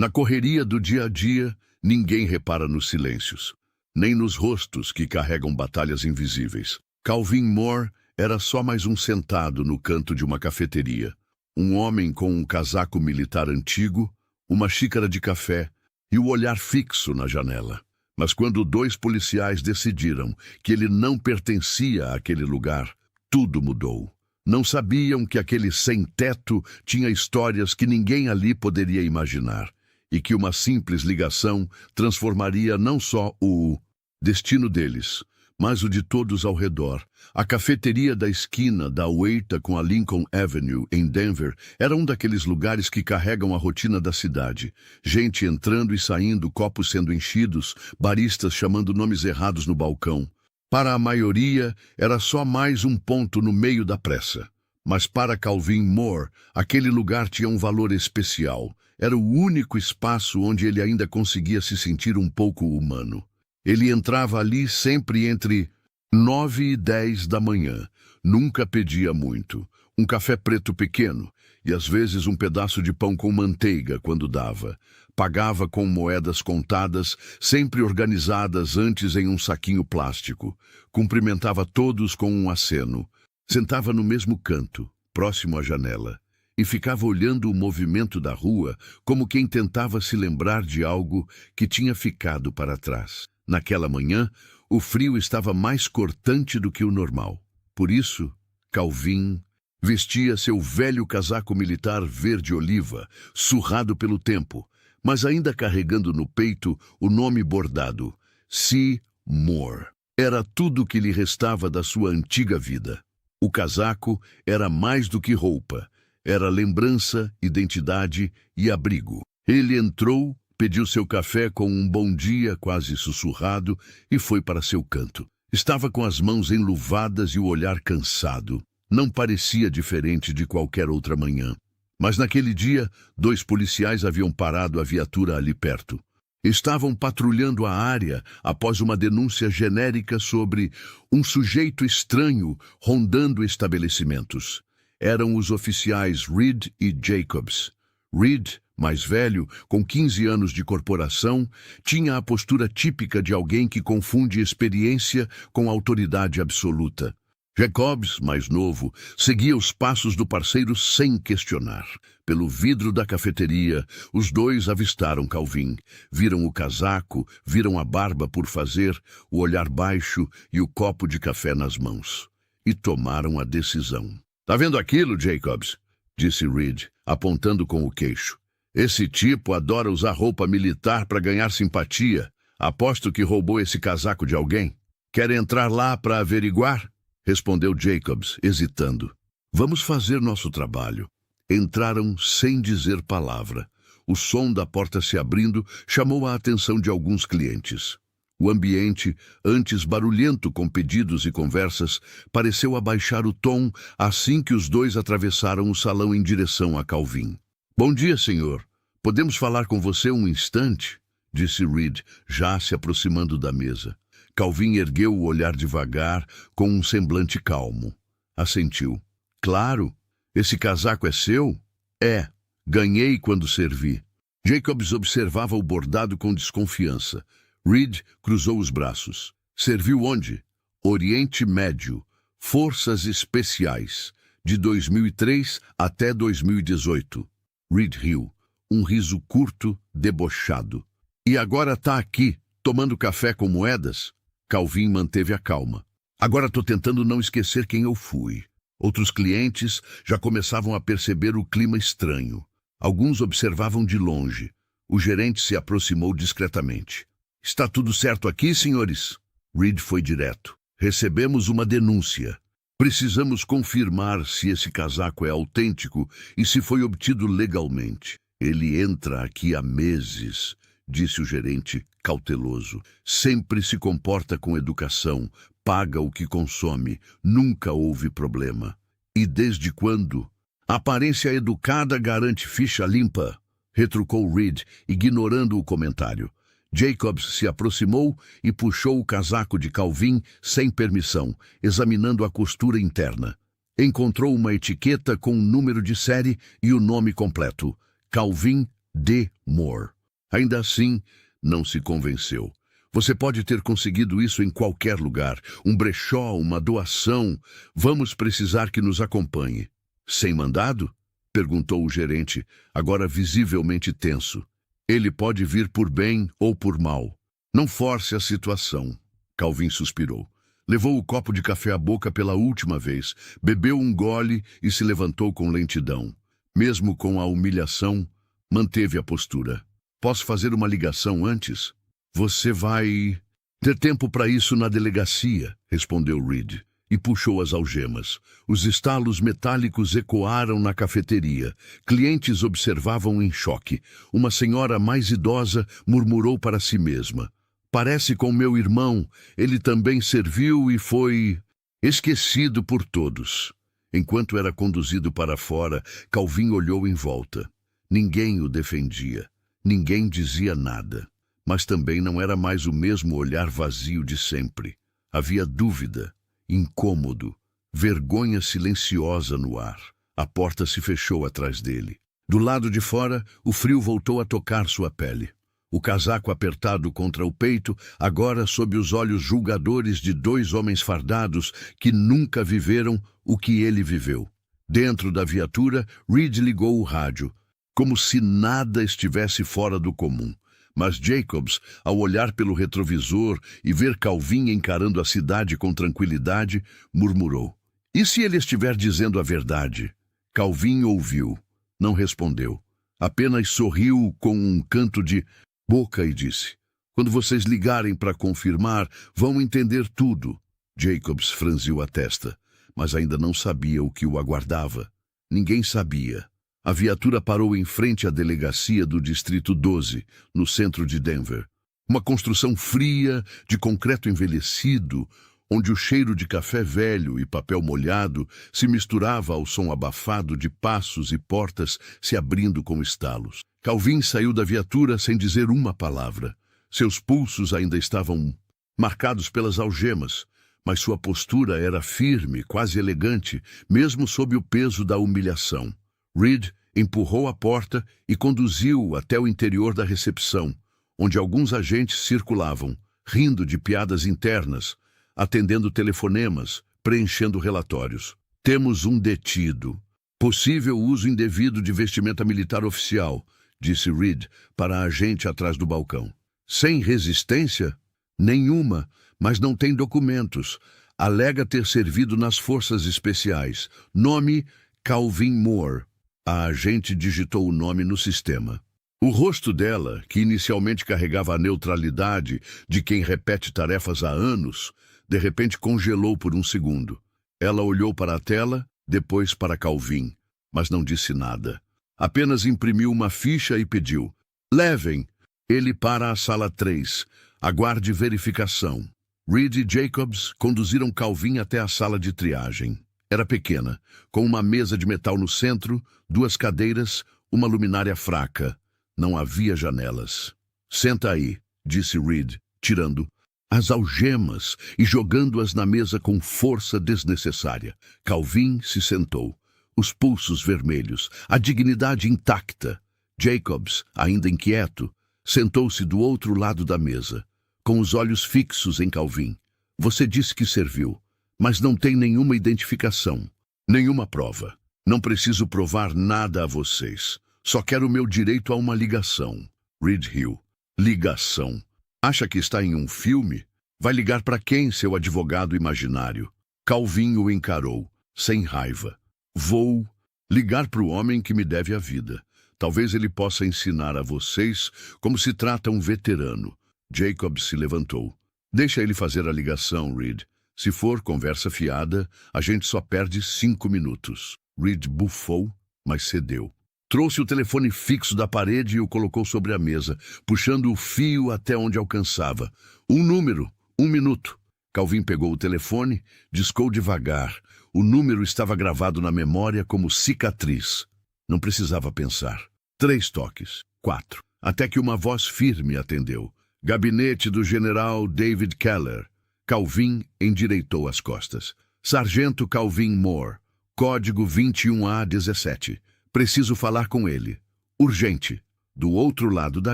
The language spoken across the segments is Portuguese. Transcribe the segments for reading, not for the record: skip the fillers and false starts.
Na correria do dia a dia, ninguém repara nos silêncios, nem nos rostos que carregam batalhas invisíveis. Calvin Moore era só mais um sentado no canto de uma cafeteria. Um homem com um casaco militar antigo, uma xícara de café e o olhar fixo na janela. Mas quando dois policiais decidiram que ele não pertencia àquele lugar, tudo mudou. Não sabiam que aquele sem-teto tinha histórias que ninguém ali poderia imaginar, e que uma simples ligação transformaria não só o destino deles, mas o de todos ao redor. A cafeteria da esquina da Huerta com a Lincoln Avenue, em Denver, era um daqueles lugares que carregam a rotina da cidade. Gente entrando e saindo, copos sendo enchidos, baristas chamando nomes errados no balcão. Para a maioria, era só mais um ponto no meio da pressa. Mas para Calvin Moore, aquele lugar tinha um valor especial. Era o único espaço onde ele ainda conseguia se sentir um pouco humano. Ele entrava ali sempre entre 9 e 10 da manhã. Nunca pedia muito. Um café preto pequeno e às vezes um pedaço de pão com manteiga quando dava. Pagava com moedas contadas, sempre organizadas antes em um saquinho plástico. Cumprimentava todos com um aceno. Sentava no mesmo canto, próximo à janela, e ficava olhando o movimento da rua como quem tentava se lembrar de algo que tinha ficado para trás. Naquela manhã, o frio estava mais cortante do que o normal. Por isso, Calvin vestia seu velho casaco militar verde-oliva, surrado pelo tempo, mas ainda carregando no peito o nome bordado, C. Moore. Era tudo o que lhe restava da sua antiga vida. O casaco era mais do que roupa. Era lembrança, identidade e abrigo. Ele entrou, pediu seu café com um bom dia quase sussurrado e foi para seu canto. Estava com as mãos enluvadas e o olhar cansado. Não parecia diferente de qualquer outra manhã. Mas naquele dia, dois policiais haviam parado a viatura ali perto. Estavam patrulhando a área após uma denúncia genérica sobre um sujeito estranho rondando estabelecimentos. Eram os oficiais Reed e Jacobs. Reed, mais velho, com 15 anos de corporação, tinha a postura típica de alguém que confunde experiência com autoridade absoluta. Jacobs, mais novo, seguia os passos do parceiro sem questionar. Pelo vidro da cafeteria, os dois avistaram Calvin. Viram o casaco, viram a barba por fazer, o olhar baixo e o copo de café nas mãos. E tomaram a decisão. "Tá vendo aquilo, Jacobs?" disse Reed, apontando com o queixo. "Esse tipo adora usar roupa militar para ganhar simpatia. Aposto que roubou esse casaco de alguém. Quer entrar lá para averiguar?" respondeu Jacobs, hesitando. "Vamos fazer nosso trabalho." Entraram sem dizer palavra. O som da porta se abrindo chamou a atenção de alguns clientes. O ambiente, antes barulhento com pedidos e conversas, pareceu abaixar o tom assim que os dois atravessaram o salão em direção a Calvin. "Bom dia, senhor. Podemos falar com você um instante?" disse Reed, já se aproximando da mesa. Calvin ergueu o olhar devagar, com um semblante calmo. Assentiu. "Claro. Esse casaco é seu?" "É. Ganhei quando servi." Jacobs observava o bordado com desconfiança. Reed cruzou os braços. "Serviu onde?" "Oriente Médio. Forças Especiais. De 2003 até 2018. Reed riu. Um riso curto, debochado. "E agora tá aqui, tomando café com moedas?" Calvin manteve a calma. "Agora tô tentando não esquecer quem eu fui." Outros clientes já começavam a perceber o clima estranho. Alguns observavam de longe. O gerente se aproximou discretamente. "Está tudo certo aqui, senhores?" Reed foi direto. "Recebemos uma denúncia. Precisamos confirmar se esse casaco é autêntico e se foi obtido legalmente." "Ele entra aqui há meses", disse o gerente, cauteloso. "Sempre se comporta com educação, paga o que consome, nunca houve problema." "E desde quando?" "Aparência educada garante ficha limpa", retrucou Reed, ignorando o comentário. Jacobs se aproximou e puxou o casaco de Calvin sem permissão, examinando a costura interna. Encontrou uma etiqueta com um número de série e o nome completo: Calvin D. Moore. Ainda assim, não se convenceu. Você pode ter conseguido isso em qualquer lugar. Um brechó, uma doação. Vamos precisar que nos acompanhe. Sem mandado? Perguntou o gerente, agora visivelmente tenso. Ele pode vir por bem ou por mal. Não force a situação. Calvin suspirou. Levou o copo de café à boca pela última vez, bebeu um gole e se levantou com lentidão. Mesmo com a humilhação, manteve a postura. Posso fazer uma ligação antes? Você vai ter tempo para isso na delegacia, respondeu Reed, e puxou as algemas. Os estalos metálicos ecoaram na cafeteria. Clientes observavam em choque. Uma senhora mais idosa murmurou para si mesma. Parece com meu irmão, ele também serviu e foi esquecido por todos. Enquanto era conduzido para fora, Calvin olhou em volta. Ninguém o defendia. Ninguém dizia nada. Mas também não era mais o mesmo olhar vazio de sempre. Havia dúvida, incômodo, vergonha silenciosa no ar. A porta se fechou atrás dele. Do lado de fora, o frio voltou a tocar sua pele. O casaco apertado contra o peito, agora sob os olhos julgadores de dois homens fardados que nunca viveram o que ele viveu. Dentro da viatura, Reed ligou o rádio, como se nada estivesse fora do comum. Mas Jacobs, ao olhar pelo retrovisor e ver Calvin encarando a cidade com tranquilidade, murmurou. E se ele estiver dizendo a verdade? Calvin ouviu. Não respondeu. Apenas sorriu com um canto de boca e disse, quando vocês ligarem para confirmar, vão entender tudo. Jacobs franziu a testa, mas ainda não sabia o que o aguardava. Ninguém sabia. A viatura parou em frente à delegacia do Distrito 12, no centro de Denver. Uma construção fria, de concreto envelhecido, onde o cheiro de café velho e papel molhado se misturava ao som abafado de passos e portas se abrindo com estalos. Calvin saiu da viatura sem dizer uma palavra. Seus pulsos ainda estavam marcados pelas algemas, mas sua postura era firme, quase elegante, mesmo sob o peso da humilhação. Reed empurrou a porta e conduziu-o até o interior da recepção, onde alguns agentes circulavam, rindo de piadas internas, atendendo telefonemas, preenchendo relatórios. Temos um detido. Possível uso indevido de vestimenta militar oficial, disse Reed para a agente atrás do balcão. Sem resistência? Nenhuma, mas não tem documentos. Alega ter servido nas forças especiais. Nome, Calvin Moore. A agente digitou o nome no sistema. O rosto dela, que inicialmente carregava a neutralidade de quem repete tarefas há anos, de repente congelou por um segundo. Ela olhou para a tela, depois para Calvin, mas não disse nada. Apenas imprimiu uma ficha e pediu. Levem ele para a sala 3. Aguarde verificação. Reed e Jacobs conduziram Calvin até a sala de triagem. Era pequena, com uma mesa de metal no centro, 2 cadeiras, uma luminária fraca. Não havia janelas. Senta aí, disse Reed, tirando as algemas e jogando-as na mesa com força desnecessária. Calvin se sentou, os pulsos vermelhos, a dignidade intacta. Jacobs, ainda inquieto, sentou-se do outro lado da mesa, com os olhos fixos em Calvin. Você disse que serviu, mas não tem nenhuma identificação, nenhuma prova. Não preciso provar nada a vocês. Só quero o meu direito a uma ligação. Reed riu. Ligação. Acha que está em um filme? Vai ligar para quem, seu advogado imaginário? Calvin o encarou, sem raiva. Vou ligar para o homem que me deve a vida. Talvez ele possa ensinar a vocês como se trata um veterano. Jacob se levantou. Deixa ele fazer a ligação, Reed. Se for conversa fiada, a gente só perde 5 minutos. Reed bufou, mas cedeu. Trouxe o telefone fixo da parede e o colocou sobre a mesa, puxando o fio até onde alcançava. Um número, 1 minuto. Calvin pegou o telefone, discou devagar. O número estava gravado na memória como cicatriz. Não precisava pensar. 3 toques, 4. Até que uma voz firme atendeu. Gabinete do general David Keller. Calvin endireitou as costas. Sargento Calvin Moore. Código 21A17. Preciso falar com ele. Urgente. Do outro lado da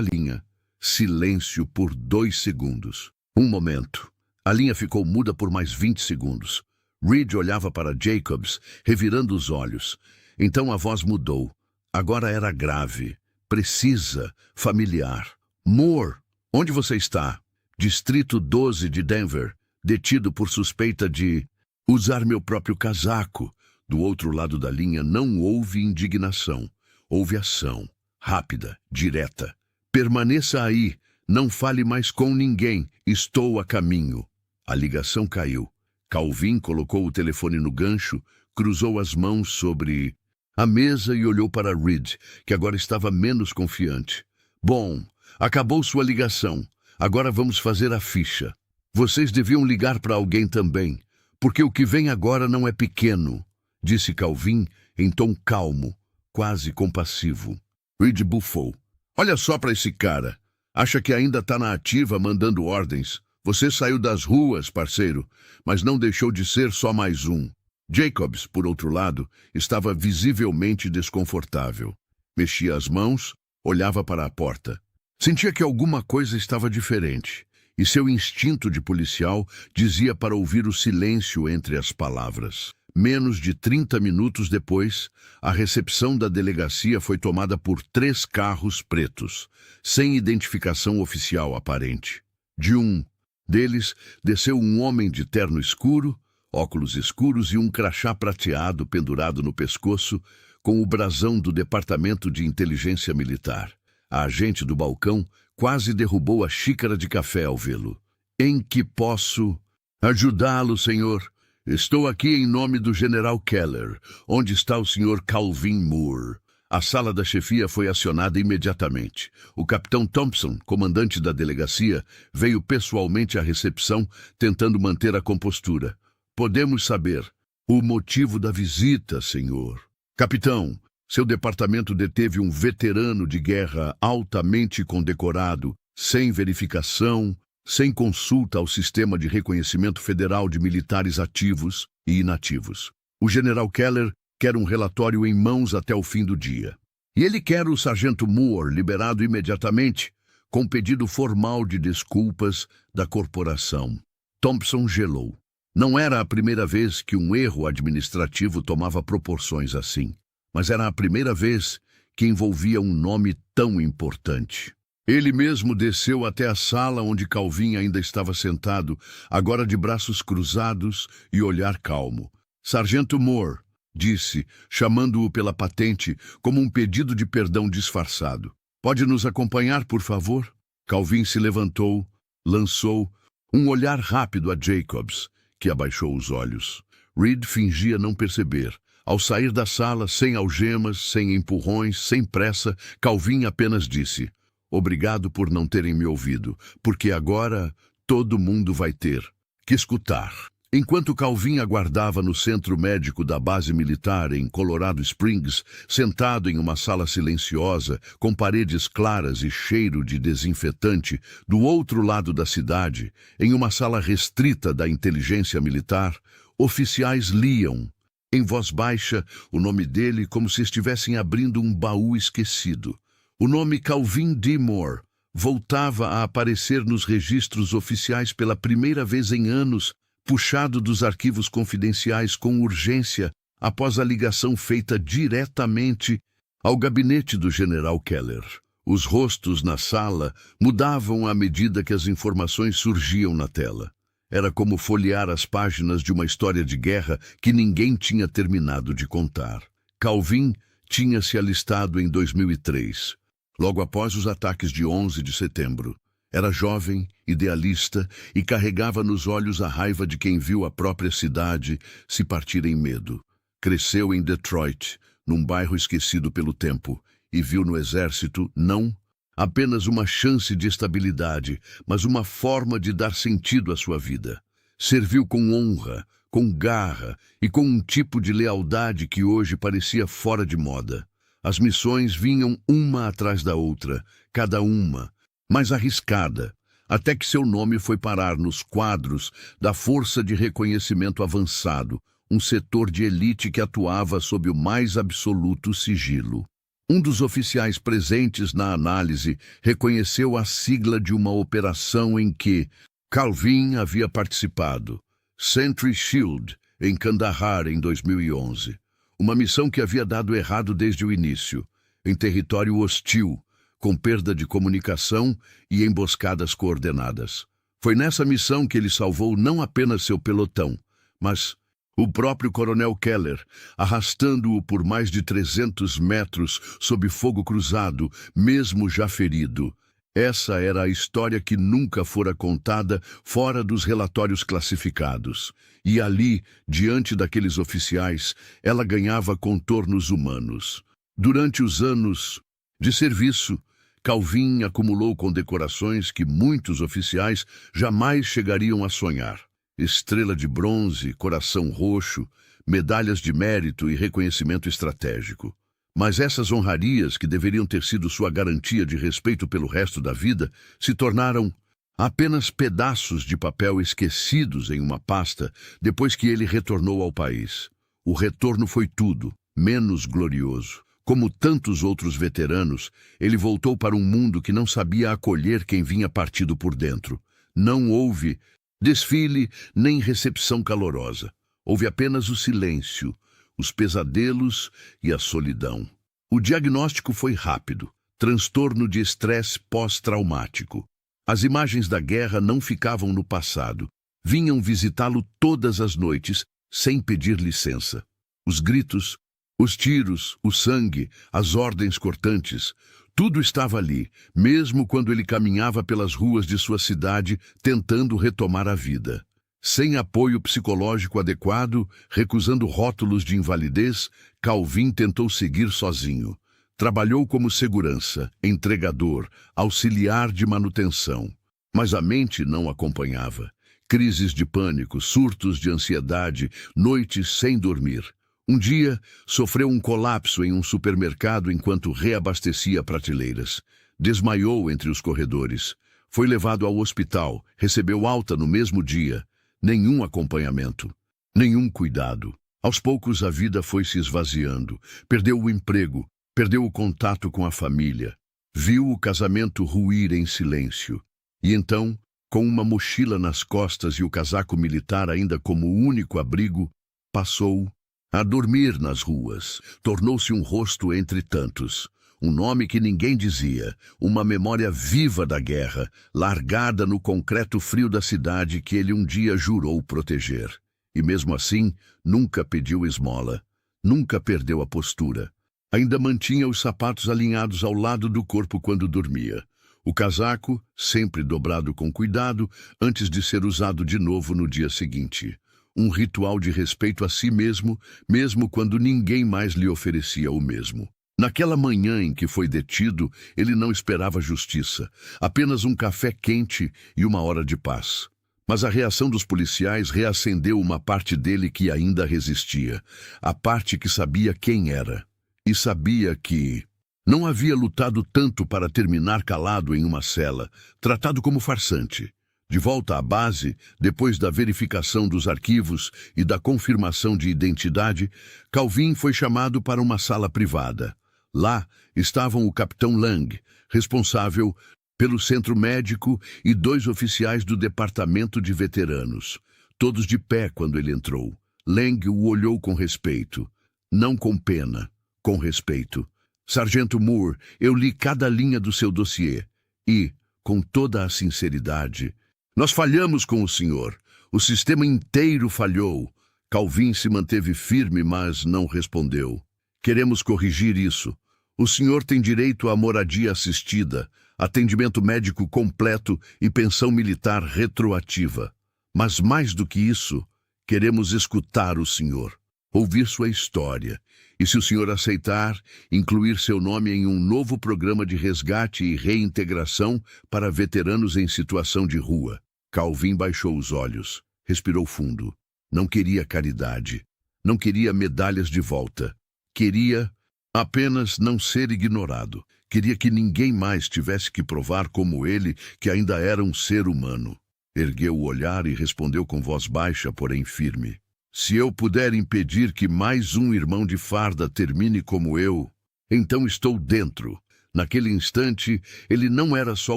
linha, silêncio por 2 segundos. Um momento. A linha ficou muda por mais 20 segundos. Reed olhava para Jacobs, revirando os olhos. Então a voz mudou. Agora era grave, precisa, familiar. Moore, onde você está? Distrito 12 de Denver, detido por suspeita de usar meu próprio casaco. Do outro lado da linha não houve indignação. Houve ação, rápida, direta. Permaneça aí, não fale mais com ninguém, estou a caminho. A ligação caiu. Calvin colocou o telefone no gancho, cruzou as mãos sobre a mesa e olhou para Reed, que agora estava menos confiante. Bom, acabou sua ligação. Agora vamos fazer a ficha. Vocês deviam ligar para alguém também, porque o que vem agora não é pequeno, disse Calvin em tom calmo, quase compassivo. Reed bufou. Olha só para esse cara. Acha que ainda está na ativa mandando ordens. Você saiu das ruas, parceiro, mas não deixou de ser só mais um. Jacobs, por outro lado, estava visivelmente desconfortável. Mexia as mãos, olhava para a porta. Sentia que alguma coisa estava diferente, e seu instinto de policial dizia para ouvir o silêncio entre as palavras. Menos de 30 minutos depois, a recepção da delegacia foi tomada por 3 carros pretos, sem identificação oficial aparente. De um deles, desceu um homem de terno escuro, óculos escuros e um crachá prateado pendurado no pescoço, com o brasão do Departamento de Inteligência Militar. A agente do balcão quase derrubou a xícara de café ao vê-lo. Em que posso ajudá-lo, senhor? Estou aqui em nome do General Keller. Onde está o senhor Calvin Moore? A sala da chefia foi acionada imediatamente. O capitão Thompson, comandante da delegacia, veio pessoalmente à recepção, tentando manter a compostura. Podemos saber o motivo da visita, senhor. Capitão, seu departamento deteve um veterano de guerra altamente condecorado, sem verificação, sem consulta ao Sistema de Reconhecimento Federal de Militares Ativos e Inativos. O General Keller quer um relatório em mãos até o fim do dia. E ele quer o sargento Moore liberado imediatamente, com pedido formal de desculpas da corporação. Thompson gelou. Não era a primeira vez que um erro administrativo tomava proporções assim, mas era a primeira vez que envolvia um nome tão importante. Ele mesmo desceu até a sala onde Calvin ainda estava sentado, agora de braços cruzados e olhar calmo. Sargento Moore, disse, chamando-o pela patente como um pedido de perdão disfarçado. Pode nos acompanhar, por favor? Calvin se levantou, lançou um olhar rápido a Jacobs, que abaixou os olhos. Reed fingia não perceber. Ao sair da sala, sem algemas, sem empurrões, sem pressa, Calvin apenas disse: obrigado por não terem me ouvido, porque agora todo mundo vai ter que escutar. Enquanto Calvin aguardava no centro médico da base militar em Colorado Springs, sentado em uma sala silenciosa, com paredes claras e cheiro de desinfetante, do outro lado da cidade, em uma sala restrita da inteligência militar, oficiais liam, em voz baixa, o nome dele como se estivessem abrindo um baú esquecido. O nome Calvin D. Moore voltava a aparecer nos registros oficiais pela primeira vez em anos, puxado dos arquivos confidenciais com urgência após a ligação feita diretamente ao gabinete do General Keller. Os rostos na sala mudavam à medida que as informações surgiam na tela. Era como folhear as páginas de uma história de guerra que ninguém tinha terminado de contar. Calvin tinha se alistado em 2003, logo após os ataques de 11 de setembro. Era jovem, idealista e carregava nos olhos a raiva de quem viu a própria cidade se partir em medo. Cresceu em Detroit, num bairro esquecido pelo tempo, e viu no exército, não apenas uma chance de estabilidade, mas uma forma de dar sentido à sua vida. Serviu com honra, com garra e com um tipo de lealdade que hoje parecia fora de moda. As missões vinham uma atrás da outra, cada uma mais arriscada, até que seu nome foi parar nos quadros da Força de Reconhecimento Avançado, um setor de elite que atuava sob o mais absoluto sigilo. Um dos oficiais presentes na análise reconheceu a sigla de uma operação em que Calvin havia participado, Sentry Shield, em Kandahar, em 2011. Uma missão que havia dado errado desde o início, em território hostil, com perda de comunicação e emboscadas coordenadas. Foi nessa missão que ele salvou não apenas seu pelotão, mas o próprio Coronel Keller, arrastando-o por mais de 300 metros sob fogo cruzado, mesmo já ferido. Essa era a história que nunca fora contada fora dos relatórios classificados. E ali, diante daqueles oficiais, ela ganhava contornos humanos. Durante os anos de serviço, Calvin acumulou condecorações que muitos oficiais jamais chegariam a sonhar. Estrela de bronze, coração roxo, medalhas de mérito e reconhecimento estratégico. Mas essas honrarias, que deveriam ter sido sua garantia de respeito pelo resto da vida, se tornaram apenas pedaços de papel esquecidos em uma pasta depois que ele retornou ao país. O retorno foi tudo, menos glorioso. Como tantos outros veteranos, ele voltou para um mundo que não sabia acolher quem vinha partido por dentro. Não houve desfile nem recepção calorosa. Houve apenas o silêncio, os pesadelos e a solidão. O diagnóstico foi rápido: transtorno de estresse pós-traumático. As imagens da guerra não ficavam no passado. Vinham visitá-lo todas as noites, sem pedir licença. Os gritos, os tiros, o sangue, as ordens cortantes, tudo estava ali, mesmo quando ele caminhava pelas ruas de sua cidade tentando retomar a vida. Sem apoio psicológico adequado, recusando rótulos de invalidez, Calvin tentou seguir sozinho. Trabalhou como segurança, entregador, auxiliar de manutenção. Mas a mente não acompanhava. Crises de pânico, surtos de ansiedade, noites sem dormir. Um dia, sofreu um colapso em um supermercado enquanto reabastecia prateleiras. Desmaiou entre os corredores. Foi levado ao hospital, recebeu alta no mesmo dia. Nenhum acompanhamento, nenhum cuidado. Aos poucos a vida foi se esvaziando. Perdeu o emprego, perdeu o contato com a família. Viu o casamento ruir em silêncio. E então, com uma mochila nas costas e o casaco militar ainda como único abrigo, passou a dormir nas ruas. Tornou-se um rosto entre tantos. Um nome que ninguém dizia, uma memória viva da guerra, largada no concreto frio da cidade que ele um dia jurou proteger. E mesmo assim, nunca pediu esmola, nunca perdeu a postura. Ainda mantinha os sapatos alinhados ao lado do corpo quando dormia. O casaco, sempre dobrado com cuidado, antes de ser usado de novo no dia seguinte. Um ritual de respeito a si mesmo, mesmo quando ninguém mais lhe oferecia o mesmo. Naquela manhã em que foi detido, ele não esperava justiça, apenas um café quente e uma hora de paz. Mas a reação dos policiais reacendeu uma parte dele que ainda resistia, a parte que sabia quem era. E sabia que não havia lutado tanto para terminar calado em uma cela, tratado como farsante. De volta à base, depois da verificação dos arquivos e da confirmação de identidade, Calvin foi chamado para uma sala privada. Lá estavam o capitão Lang, responsável pelo centro médico, e 2 oficiais do departamento de veteranos, todos de pé quando ele entrou. Lang o olhou com respeito, não com pena, com respeito. Sargento Moore, eu li cada linha do seu dossiê e, com toda a sinceridade, nós falhamos com o senhor. O sistema inteiro falhou. Calvin se manteve firme, mas não respondeu. Queremos corrigir isso. O senhor tem direito à moradia assistida, atendimento médico completo e pensão militar retroativa. Mas mais do que isso, queremos escutar o senhor, ouvir sua história. E se o senhor aceitar, incluir seu nome em um novo programa de resgate e reintegração para veteranos em situação de rua. Calvin baixou os olhos, respirou fundo. Não queria caridade, não queria medalhas de volta. Queria apenas não ser ignorado. Queria que ninguém mais tivesse que provar como ele que ainda era um ser humano. Ergueu o olhar e respondeu com voz baixa, porém firme. Se eu puder impedir que mais um irmão de farda termine como eu, Então estou dentro. Naquele instante, ele não era só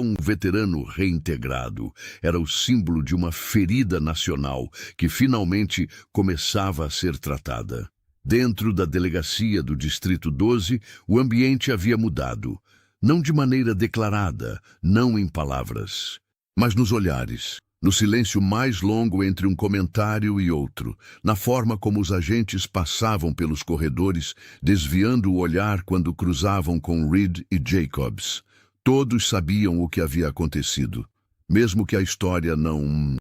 um veterano reintegrado, era o símbolo de uma ferida nacional que finalmente começava a ser tratada. Dentro da delegacia do Distrito 12, o ambiente havia mudado. Não de maneira declarada, não em palavras, mas nos olhares, no silêncio mais longo entre um comentário e outro, na forma como os agentes passavam pelos corredores, desviando o olhar quando cruzavam com Reed e Jacobs. Todos sabiam o que havia acontecido, mesmo que a história não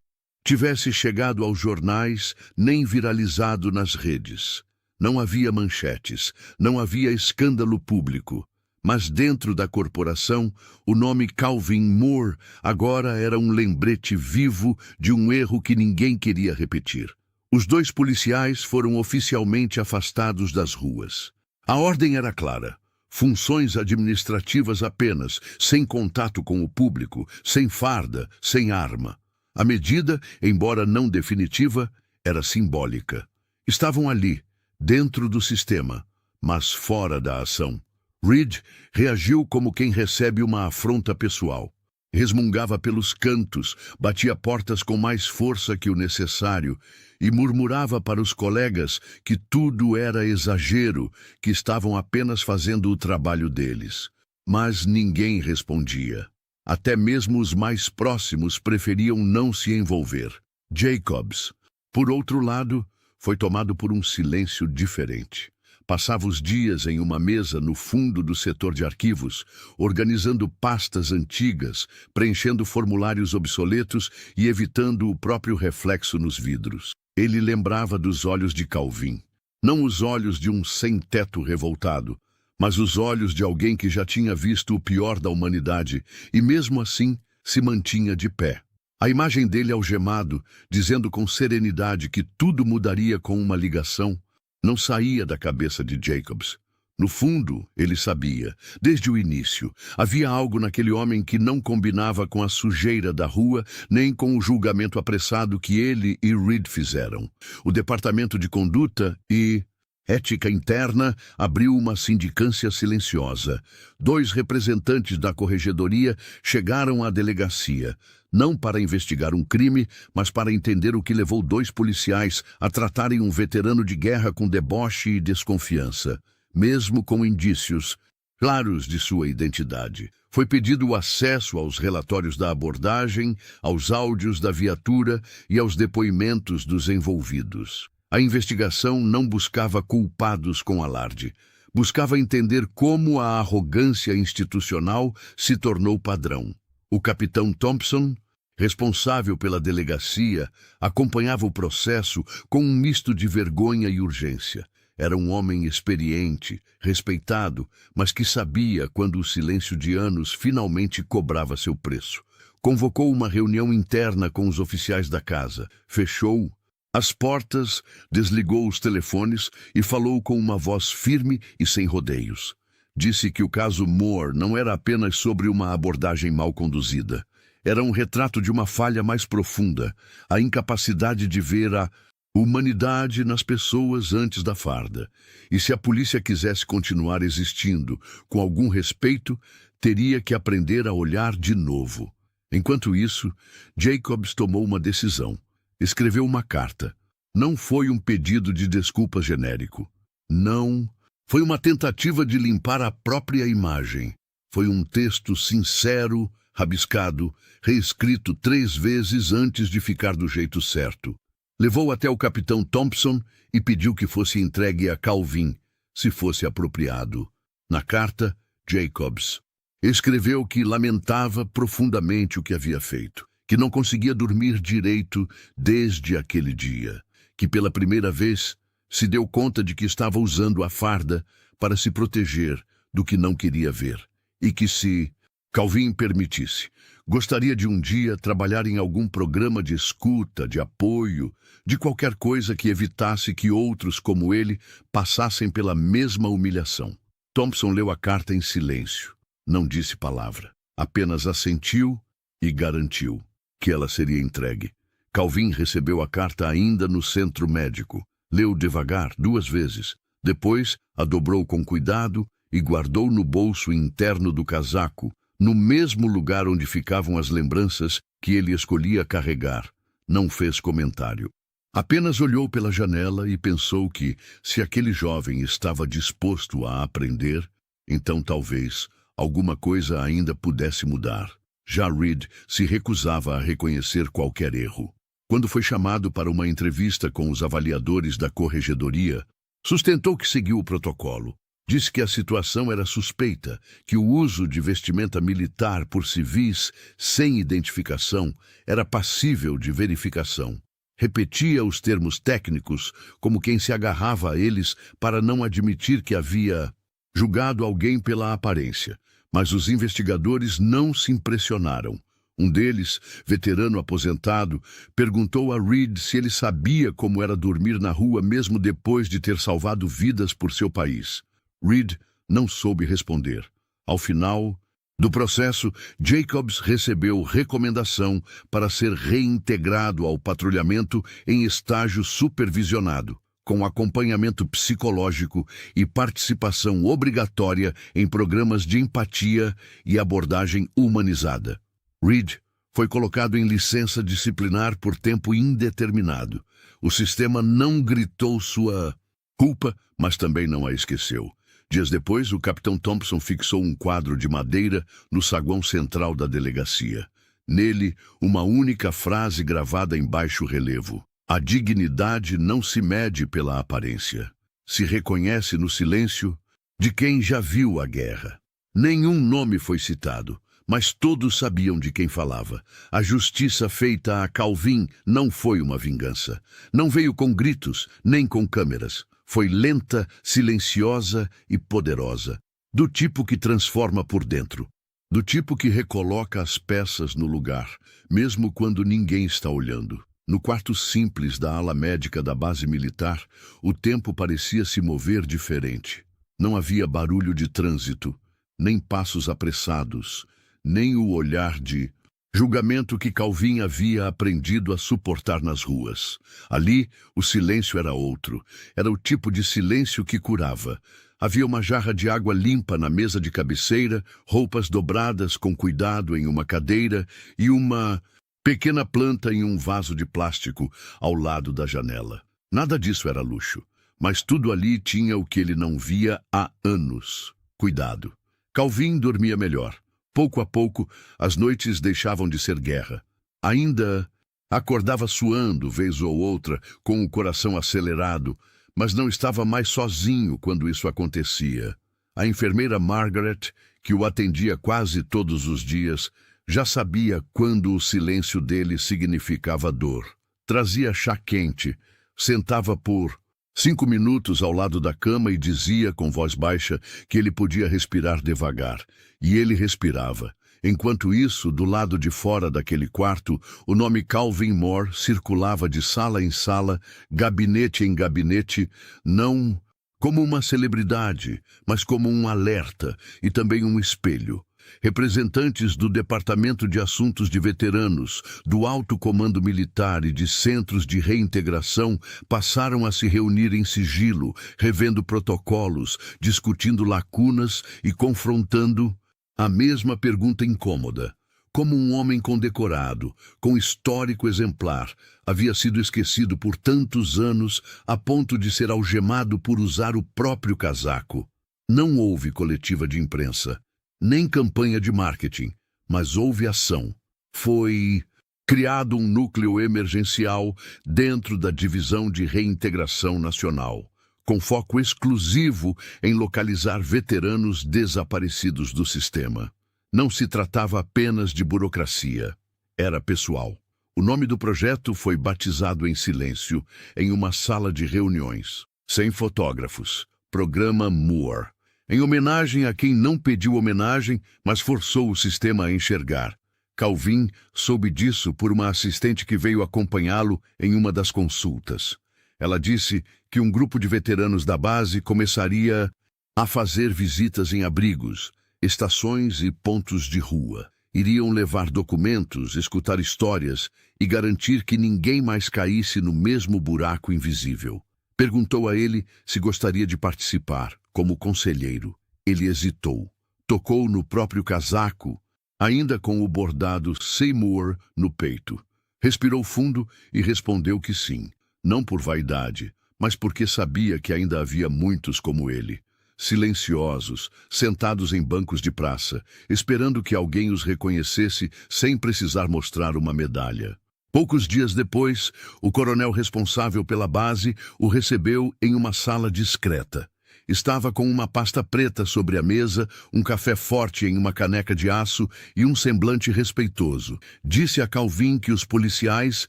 tivesse chegado aos jornais nem viralizado nas redes. Não havia manchetes, não havia escândalo público. Mas dentro da corporação, o nome Calvin Moore agora era um lembrete vivo de um erro que ninguém queria repetir. Os 2 policiais foram oficialmente afastados das ruas. A ordem era clara: funções administrativas apenas, sem contato com o público, sem farda, sem arma. A medida, embora não definitiva, era simbólica. Estavam ali, dentro do sistema, mas fora da ação. Reed reagiu como quem recebe uma afronta pessoal. Resmungava pelos cantos, batia portas com mais força que o necessário e murmurava para os colegas que tudo era exagero, que estavam apenas fazendo o trabalho deles. Mas ninguém respondia. Até mesmo os mais próximos preferiam não se envolver. Jacobs, por outro lado, foi tomado por um silêncio diferente. Passava os dias em uma mesa no fundo do setor de arquivos, organizando pastas antigas, preenchendo formulários obsoletos e evitando o próprio reflexo nos vidros. Ele lembrava dos olhos de Calvin. Não os olhos de um sem-teto revoltado, mas os olhos de alguém que já tinha visto o pior da humanidade e, mesmo assim, se mantinha de pé. A imagem dele algemado, dizendo com serenidade que tudo mudaria com uma ligação, não saía da cabeça de Jacobs. No fundo, ele sabia, desde o início, havia algo naquele homem que não combinava com a sujeira da rua, nem com o julgamento apressado que ele e Reed fizeram. O Departamento de Conduta e Ética Interna abriu uma sindicância silenciosa. 2 representantes da corregedoria chegaram à delegacia, não para investigar um crime, mas para entender o que levou 2 policiais a tratarem um veterano de guerra com deboche e desconfiança, mesmo com indícios claros de sua identidade. Foi pedido o acesso aos relatórios da abordagem, aos áudios da viatura e aos depoimentos dos envolvidos. A investigação não buscava culpados com alarde. Buscava entender como a arrogância institucional se tornou padrão. O capitão Thompson, responsável pela delegacia, acompanhava o processo com um misto de vergonha e urgência. Era um homem experiente, respeitado, mas que sabia quando o silêncio de anos finalmente cobrava seu preço. Convocou uma reunião interna com os oficiais da casa, fechou as portas, desligou os telefones e falou com uma voz firme e sem rodeios. Disse que o caso Moore não era apenas sobre uma abordagem mal conduzida. Era um retrato de uma falha mais profunda, a incapacidade de ver a humanidade nas pessoas antes da farda. E se a polícia quisesse continuar existindo com algum respeito, teria que aprender a olhar de novo. Enquanto isso, Jacobs tomou uma decisão. Escreveu uma carta. Não foi um pedido de desculpas genérico. Não. Foi uma tentativa de limpar a própria imagem. Foi um texto sincero, rabiscado, reescrito 3 vezes antes de ficar do jeito certo. Levou até o capitão Thompson e pediu que fosse entregue a Calvin, se fosse apropriado. Na carta, Jacobs escreveu que lamentava profundamente o que havia feito, que não conseguia dormir direito desde aquele dia, que pela primeira vez se deu conta de que estava usando a farda para se proteger do que não queria ver, e que se Calvin permitisse, gostaria de um dia trabalhar em algum programa de escuta, de apoio, de qualquer coisa que evitasse que outros como ele passassem pela mesma humilhação. Thompson leu a carta em silêncio, não disse palavra, apenas assentiu e garantiu que ela seria entregue. Calvin recebeu a carta ainda no centro médico, leu devagar 2 vezes, depois a dobrou com cuidado e guardou no bolso interno do casaco, no mesmo lugar onde ficavam as lembranças que ele escolhia carregar. Não fez comentário. Apenas olhou pela janela e pensou que, se aquele jovem estava disposto a aprender, então talvez alguma coisa ainda pudesse mudar. Já Reed se recusava a reconhecer qualquer erro. Quando foi chamado para uma entrevista com os avaliadores da corregedoria, sustentou que seguiu o protocolo. Disse que a situação era suspeita, que o uso de vestimenta militar por civis sem identificação era passível de verificação. Repetia os termos técnicos como quem se agarrava a eles para não admitir que havia julgado alguém pela aparência. Mas os investigadores não se impressionaram. Um deles, veterano aposentado, perguntou a Reed se ele sabia como era dormir na rua mesmo depois de ter salvado vidas por seu país. Reed não soube responder. Ao final do processo, Jacobs recebeu recomendação para ser reintegrado ao patrulhamento em estágio supervisionado, com acompanhamento psicológico e participação obrigatória em programas de empatia e abordagem humanizada. Reed foi colocado em licença disciplinar por tempo indeterminado. O sistema não gritou sua culpa, mas também não a esqueceu. Dias depois, o capitão Thompson fixou um quadro de madeira no saguão central da delegacia. Nele, uma única frase gravada em baixo relevo. A dignidade não se mede pela aparência. Se reconhece no silêncio de quem já viu a guerra. Nenhum nome foi citado, mas todos sabiam de quem falava. A justiça feita a Calvin não foi uma vingança. Não veio com gritos, nem com câmeras. Foi lenta, silenciosa e poderosa. Do tipo que transforma por dentro. Do tipo que recoloca as peças no lugar, mesmo quando ninguém está olhando. No quarto simples da ala médica da base militar, o tempo parecia se mover diferente. Não havia barulho de trânsito, nem passos apressados, nem o olhar de julgamento que Calvin havia aprendido a suportar nas ruas. Ali, o silêncio era outro. Era o tipo de silêncio que curava. Havia uma jarra de água limpa na mesa de cabeceira, roupas dobradas com cuidado em uma cadeira e uma pequena planta em um vaso de plástico ao lado da janela. Nada disso era luxo, mas tudo ali tinha o que ele não via há anos. Cuidado. Calvin dormia melhor. Pouco a pouco, as noites deixavam de ser guerra. Ainda acordava suando, vez ou outra, com o coração acelerado, mas não estava mais sozinho quando isso acontecia. A enfermeira Margaret, que o atendia quase todos os dias, já sabia quando o silêncio dele significava dor. Trazia chá quente, sentava por 5 minutos ao lado da cama e dizia com voz baixa que ele podia respirar devagar. E ele respirava. Enquanto isso, do lado de fora daquele quarto, o nome Calvin Moore circulava de sala em sala, gabinete em gabinete, não como uma celebridade, mas como um alerta e também um espelho. Representantes do Departamento de Assuntos de Veteranos, do Alto Comando Militar e de centros de reintegração passaram a se reunir em sigilo, revendo protocolos, discutindo lacunas e confrontando a mesma pergunta incômoda. Como um homem condecorado, com histórico exemplar, havia sido esquecido por tantos anos a ponto de ser algemado por usar o próprio casaco. Não houve coletiva de imprensa, nem campanha de marketing, mas houve ação. Foi criado um núcleo emergencial dentro da Divisão de Reintegração Nacional, com foco exclusivo em localizar veteranos desaparecidos do sistema. Não se tratava apenas de burocracia, era pessoal. O nome do projeto foi batizado em silêncio, em uma sala de reuniões, sem fotógrafos. Programa Moore. Em homenagem a quem não pediu homenagem, mas forçou o sistema a enxergar. Calvin soube disso por uma assistente que veio acompanhá-lo em uma das consultas. Ela disse que um grupo de veteranos da base começaria a fazer visitas em abrigos, estações e pontos de rua. Iriam levar documentos, escutar histórias e garantir que ninguém mais caísse no mesmo buraco invisível. Perguntou a ele se gostaria de participar, como conselheiro. Ele hesitou. Tocou no próprio casaco, ainda com o bordado Seymour no peito. Respirou fundo e respondeu que sim, não por vaidade, mas porque sabia que ainda havia muitos como ele, silenciosos, sentados em bancos de praça, esperando que alguém os reconhecesse sem precisar mostrar uma medalha. Poucos dias depois, o coronel responsável pela base o recebeu em uma sala discreta. Estava com uma pasta preta sobre a mesa, um café forte em uma caneca de aço e um semblante respeitoso. Disse a Calvin que os policiais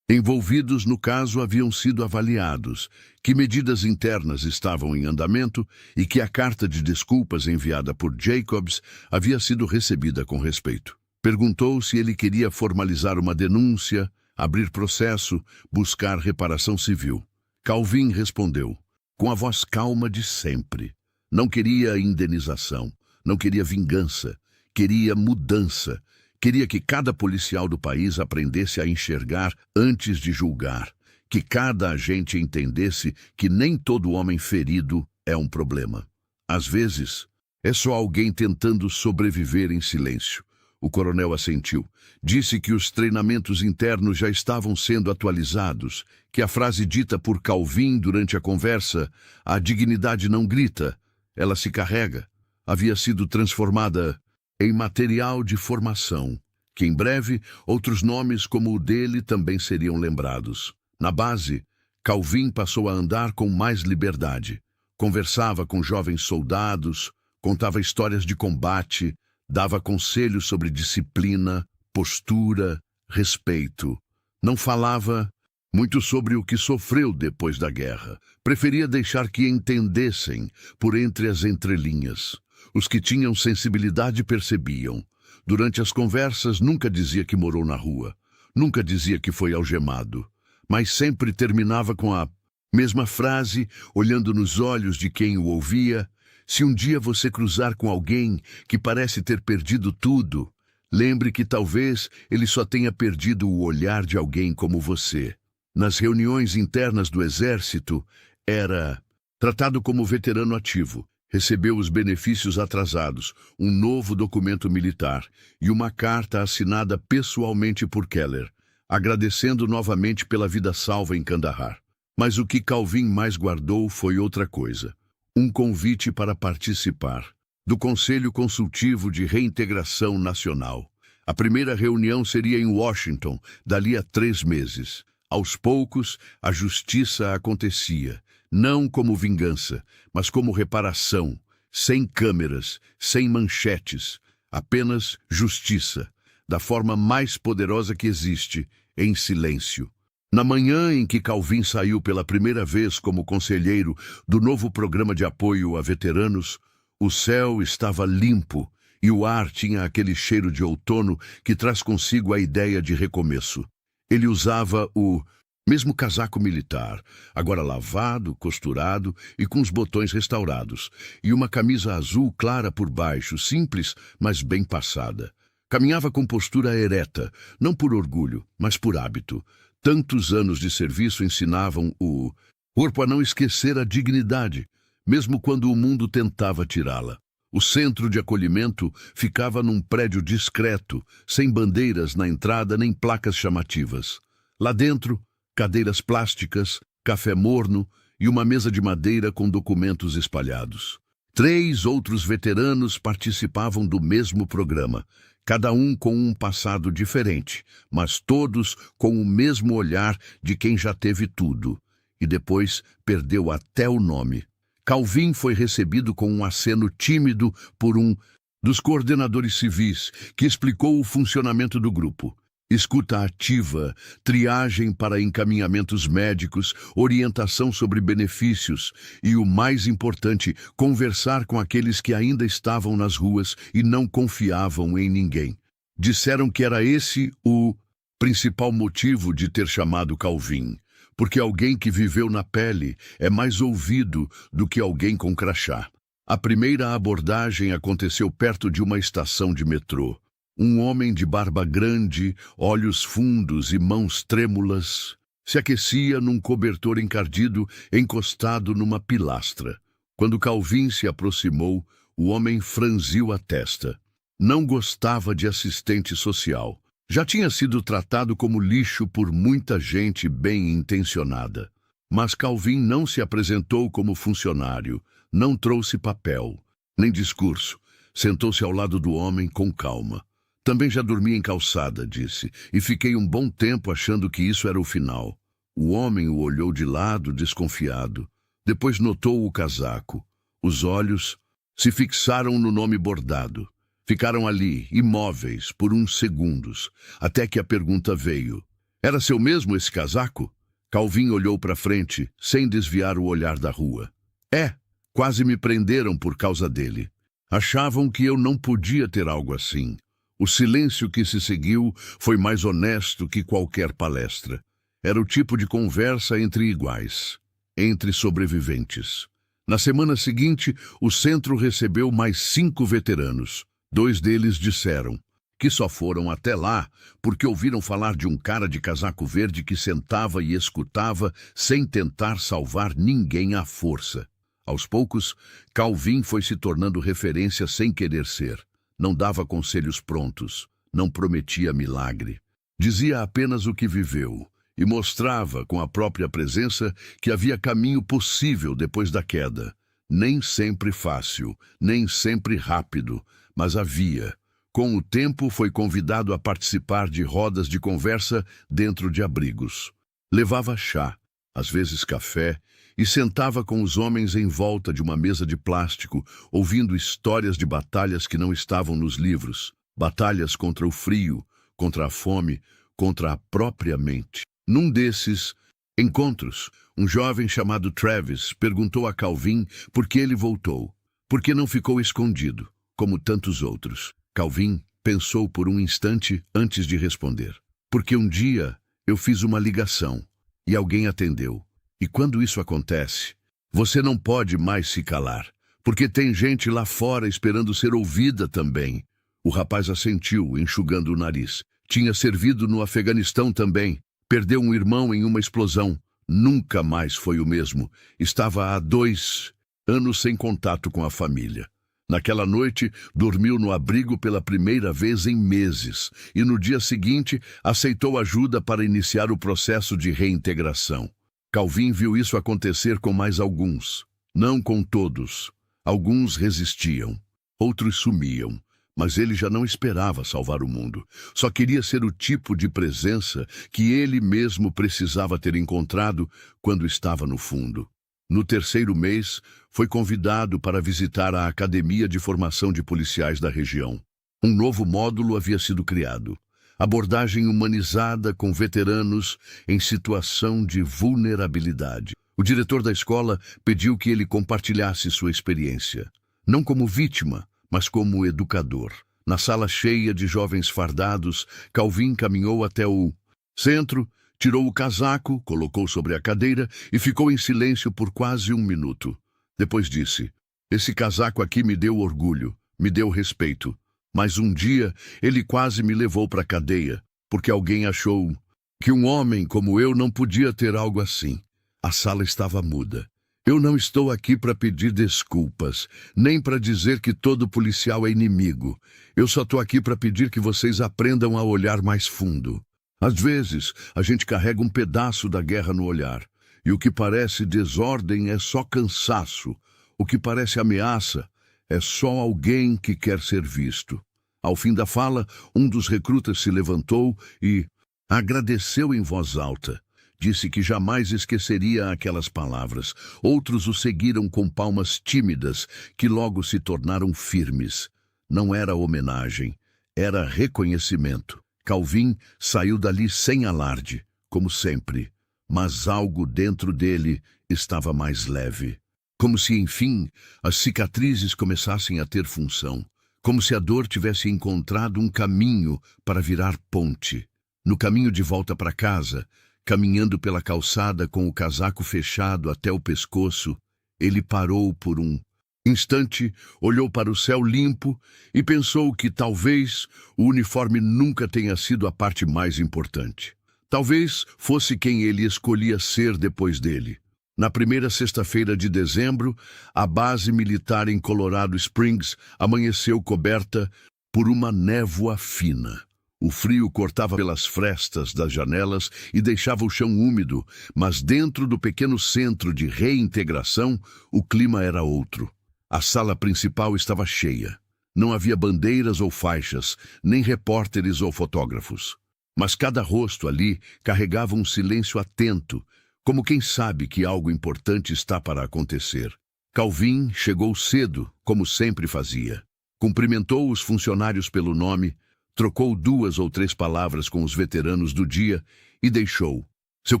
envolvidos no caso haviam sido avaliados, que medidas internas estavam em andamento e que a carta de desculpas enviada por Jacobs havia sido recebida com respeito. Perguntou se ele queria formalizar uma denúncia, abrir processo, buscar reparação civil. Calvin respondeu, com a voz calma de sempre. Não queria indenização, não queria vingança, queria mudança. Queria que cada policial do país aprendesse a enxergar antes de julgar, que cada agente entendesse que nem todo homem ferido é um problema. Às vezes, é só alguém tentando sobreviver em silêncio. O coronel assentiu. Disse que os treinamentos internos já estavam sendo atualizados, que a frase dita por Calvin durante a conversa, a dignidade não grita, ela se carrega, havia sido transformada em material de formação, que em breve outros nomes como o dele também seriam lembrados. Na base, Calvin passou a andar com mais liberdade. Conversava com jovens soldados, contava histórias de combate, dava conselhos sobre disciplina, postura, respeito. Não falava muito sobre o que sofreu depois da guerra. Preferia deixar que entendessem por entre as entrelinhas. Os que tinham sensibilidade percebiam. Durante as conversas nunca dizia que morou na rua, nunca dizia que foi algemado, mas sempre terminava com a mesma frase, olhando nos olhos de quem o ouvia. Se um dia você cruzar com alguém que parece ter perdido tudo, lembre que talvez ele só tenha perdido o olhar de alguém como você. Nas reuniões internas do Exército, era tratado como veterano ativo. Recebeu os benefícios atrasados, um novo documento militar e uma carta assinada pessoalmente por Keller, agradecendo novamente pela vida salva em Kandahar. Mas o que Calvin mais guardou foi outra coisa. Um convite para participar do Conselho Consultivo de Reintegração Nacional. A primeira reunião seria em Washington, dali a 3 meses. Aos poucos, a justiça acontecia, não como vingança, mas como reparação, sem câmeras, sem manchetes, apenas justiça, da forma mais poderosa que existe, em silêncio. Na manhã em que Calvin saiu pela primeira vez como conselheiro do novo programa de apoio a veteranos, o céu estava limpo e o ar tinha aquele cheiro de outono que traz consigo a ideia de recomeço. Ele usava o mesmo casaco militar, agora lavado, costurado e com os botões restaurados, e uma camisa azul clara por baixo, simples, mas bem passada. Caminhava com postura ereta, não por orgulho, mas por hábito. Tantos anos de serviço ensinavam o corpo a não esquecer a dignidade, mesmo quando o mundo tentava tirá-la. O centro de acolhimento ficava num prédio discreto, sem bandeiras na entrada nem placas chamativas. Lá dentro, cadeiras plásticas, café morno e uma mesa de madeira com documentos espalhados. 3 outros veteranos participavam do mesmo programa, cada um com um passado diferente, mas todos com o mesmo olhar de quem já teve tudo, e depois perdeu até o nome. Calvin foi recebido com um aceno tímido por um dos coordenadores civis, que explicou o funcionamento do grupo. Escuta ativa, triagem para encaminhamentos médicos, orientação sobre benefícios e, o mais importante, conversar com aqueles que ainda estavam nas ruas e não confiavam em ninguém. Disseram que era esse o principal motivo de ter chamado Calvin, porque alguém que viveu na pele é mais ouvido do que alguém com crachá. A primeira abordagem aconteceu perto de uma estação de metrô. Um homem de barba grande, olhos fundos e mãos trêmulas, se aquecia num cobertor encardido encostado numa pilastra. Quando Calvin se aproximou, O homem franziu a testa. Não gostava de assistente social. Já tinha sido tratado como lixo por muita gente bem intencionada. Mas Calvin não se apresentou como funcionário, não trouxe papel, nem discurso. Sentou-se ao lado do homem com calma. Também já dormi em calçada, disse, e fiquei um bom tempo achando que isso era o final. O homem o olhou de lado, desconfiado. Depois notou o casaco. Os olhos se fixaram no nome bordado. Ficaram ali, imóveis, por uns segundos, até que a pergunta veio. Era seu mesmo esse casaco? Calvin olhou para frente, sem desviar o olhar da rua. É, quase me prenderam por causa dele. Achavam que eu não podia ter algo assim. O silêncio que se seguiu foi mais honesto que qualquer palestra. Era o tipo de conversa entre iguais, entre sobreviventes. Na semana seguinte, o centro recebeu mais 5 veteranos. 2 deles disseram que só foram até lá porque ouviram falar de um cara de casaco verde que sentava e escutava sem tentar salvar ninguém à força. Aos poucos, Calvin foi se tornando referência sem querer ser. Não dava conselhos prontos, não prometia milagre. Dizia apenas o que viveu e mostrava com a própria presença que havia caminho possível depois da queda. Nem sempre fácil, nem sempre rápido, mas havia. Com o tempo, foi convidado a participar de rodas de conversa dentro de abrigos. Levava chá, às vezes café, e sentava com os homens em volta de uma mesa de plástico, ouvindo histórias de batalhas que não estavam nos livros. Batalhas contra o frio, contra a fome, contra a própria mente. Num desses encontros, um jovem chamado Travis perguntou a Calvin por que ele voltou. Por que não ficou escondido, como tantos outros? Calvin pensou por um instante antes de responder. Porque um dia eu fiz uma ligação e alguém atendeu. E quando isso acontece, você não pode mais se calar, porque tem gente lá fora esperando ser ouvida também. O rapaz assentiu, enxugando o nariz. Tinha servido no Afeganistão também. Perdeu um irmão em uma explosão. Nunca mais foi o mesmo. Estava há 2 anos sem contato com a família. Naquela noite, dormiu no abrigo pela primeira vez em meses e no dia seguinte aceitou ajuda para iniciar o processo de reintegração. Calvin viu isso acontecer com mais alguns, não com todos. Alguns resistiam, outros sumiam, mas ele já não esperava salvar o mundo. Só queria ser o tipo de presença que ele mesmo precisava ter encontrado quando estava no fundo. No 3º mês, foi convidado para visitar a Academia de Formação de Policiais da região. Um novo módulo havia sido criado. Abordagem humanizada com veteranos em situação de vulnerabilidade. O diretor da escola pediu que ele compartilhasse sua experiência. Não como vítima, mas como educador. Na sala cheia de jovens fardados, Calvin caminhou até o centro, tirou o casaco, colocou sobre a cadeira e ficou em silêncio por quase 1 minuto. Depois disse: "Esse casaco aqui me deu orgulho, me deu respeito. Mas um dia ele quase me levou para a cadeia, porque alguém achou que um homem como eu não podia ter algo assim." A sala estava muda. Eu não estou aqui para pedir desculpas, nem para dizer que todo policial é inimigo. Eu só estou aqui para pedir que vocês aprendam a olhar mais fundo. Às vezes, a gente carrega um pedaço da guerra no olhar, e o que parece desordem é só cansaço. O que parece ameaça é só alguém que quer ser visto. Ao fim da fala, um dos recrutas se levantou e agradeceu em voz alta. Disse que jamais esqueceria aquelas palavras. Outros o seguiram com palmas tímidas, que logo se tornaram firmes. Não era homenagem, era reconhecimento. Calvin saiu dali sem alarde, como sempre, mas algo dentro dele estava mais leve. Como se, enfim, as cicatrizes começassem a ter função. Como se a dor tivesse encontrado um caminho para virar ponte. No caminho de volta para casa, caminhando pela calçada com o casaco fechado até o pescoço, ele parou por um instante, olhou para o céu limpo e pensou que talvez o uniforme nunca tenha sido a parte mais importante. Talvez fosse quem ele escolhia ser depois dele. Na primeira sexta-feira de dezembro, a base militar em Colorado Springs amanheceu coberta por uma névoa fina. O frio cortava pelas frestas das janelas e deixava o chão úmido, mas dentro do pequeno centro de reintegração, o clima era outro. A sala principal estava cheia. Não havia bandeiras ou faixas, nem repórteres ou fotógrafos. Mas cada rosto ali carregava um silêncio atento, como quem sabe que algo importante está para acontecer. Calvin chegou cedo, como sempre fazia. Cumprimentou os funcionários pelo nome, trocou 2 ou 3 palavras com os veteranos do dia e deixou seu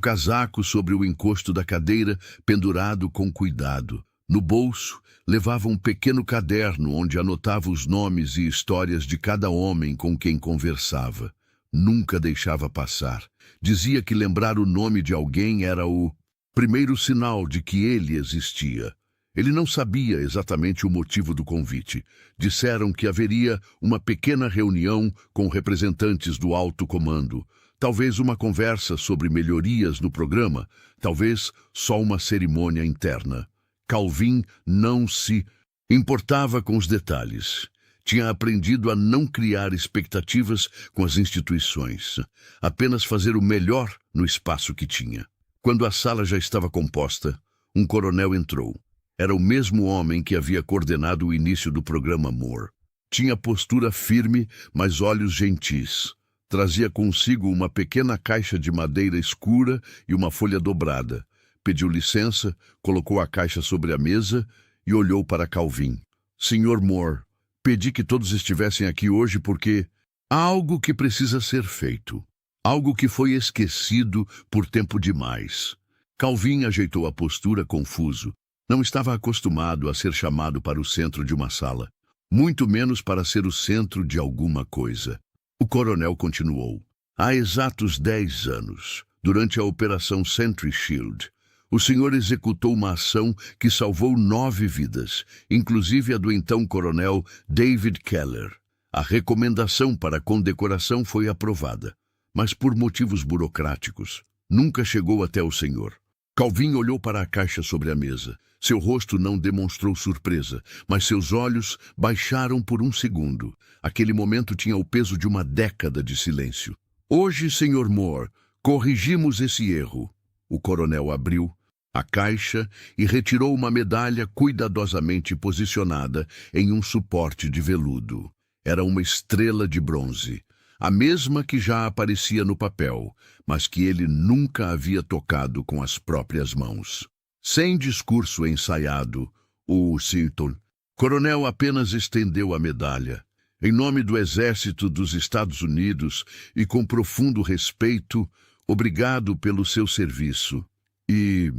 casaco sobre o encosto da cadeira, pendurado com cuidado. No bolso, levava um pequeno caderno onde anotava os nomes e histórias de cada homem com quem conversava. Nunca deixava passar. Dizia que lembrar o nome de alguém era o primeiro sinal de que ele existia. Ele não sabia exatamente o motivo do convite. Disseram que haveria uma pequena reunião com representantes do alto comando. Talvez uma conversa sobre melhorias no programa, talvez só uma cerimônia interna. Calvin não se importava com os detalhes. Tinha aprendido a não criar expectativas com as instituições, apenas fazer o melhor no espaço que tinha. Quando a sala já estava composta, um coronel entrou. Era o mesmo homem que havia coordenado o início do programa Moore. Tinha postura firme, mas olhos gentis. Trazia consigo uma pequena caixa de madeira escura e uma folha dobrada. Pediu licença, colocou a caixa sobre a mesa e olhou para Calvin. Senhor Moore, pedi que todos estivessem aqui hoje porque há algo que precisa ser feito. Algo que foi esquecido por tempo demais. Calvin ajeitou a postura confuso. Não estava acostumado a ser chamado para o centro de uma sala, muito menos para ser o centro de alguma coisa. O coronel continuou. Há exatos 10 anos, durante a Operação Sentry Shield, o senhor executou uma ação que salvou 9 vidas, inclusive a do então coronel David Keller. A recomendação para condecoração foi aprovada, mas por motivos burocráticos, nunca chegou até o senhor. Calvin olhou para a caixa sobre a mesa. Seu rosto não demonstrou surpresa, mas seus olhos baixaram por um segundo. Aquele momento tinha o peso de uma década de silêncio. Hoje, Sr. Moore, corrigimos esse erro. O coronel abriu a caixa e retirou uma medalha cuidadosamente posicionada em um suporte de veludo. Era uma estrela de bronze, a mesma que já aparecia no papel, mas que ele nunca havia tocado com as próprias mãos. Sem discurso ensaiado, o Sinton, coronel apenas estendeu a medalha. Em nome do Exército dos Estados Unidos e com profundo respeito, obrigado pelo seu serviço e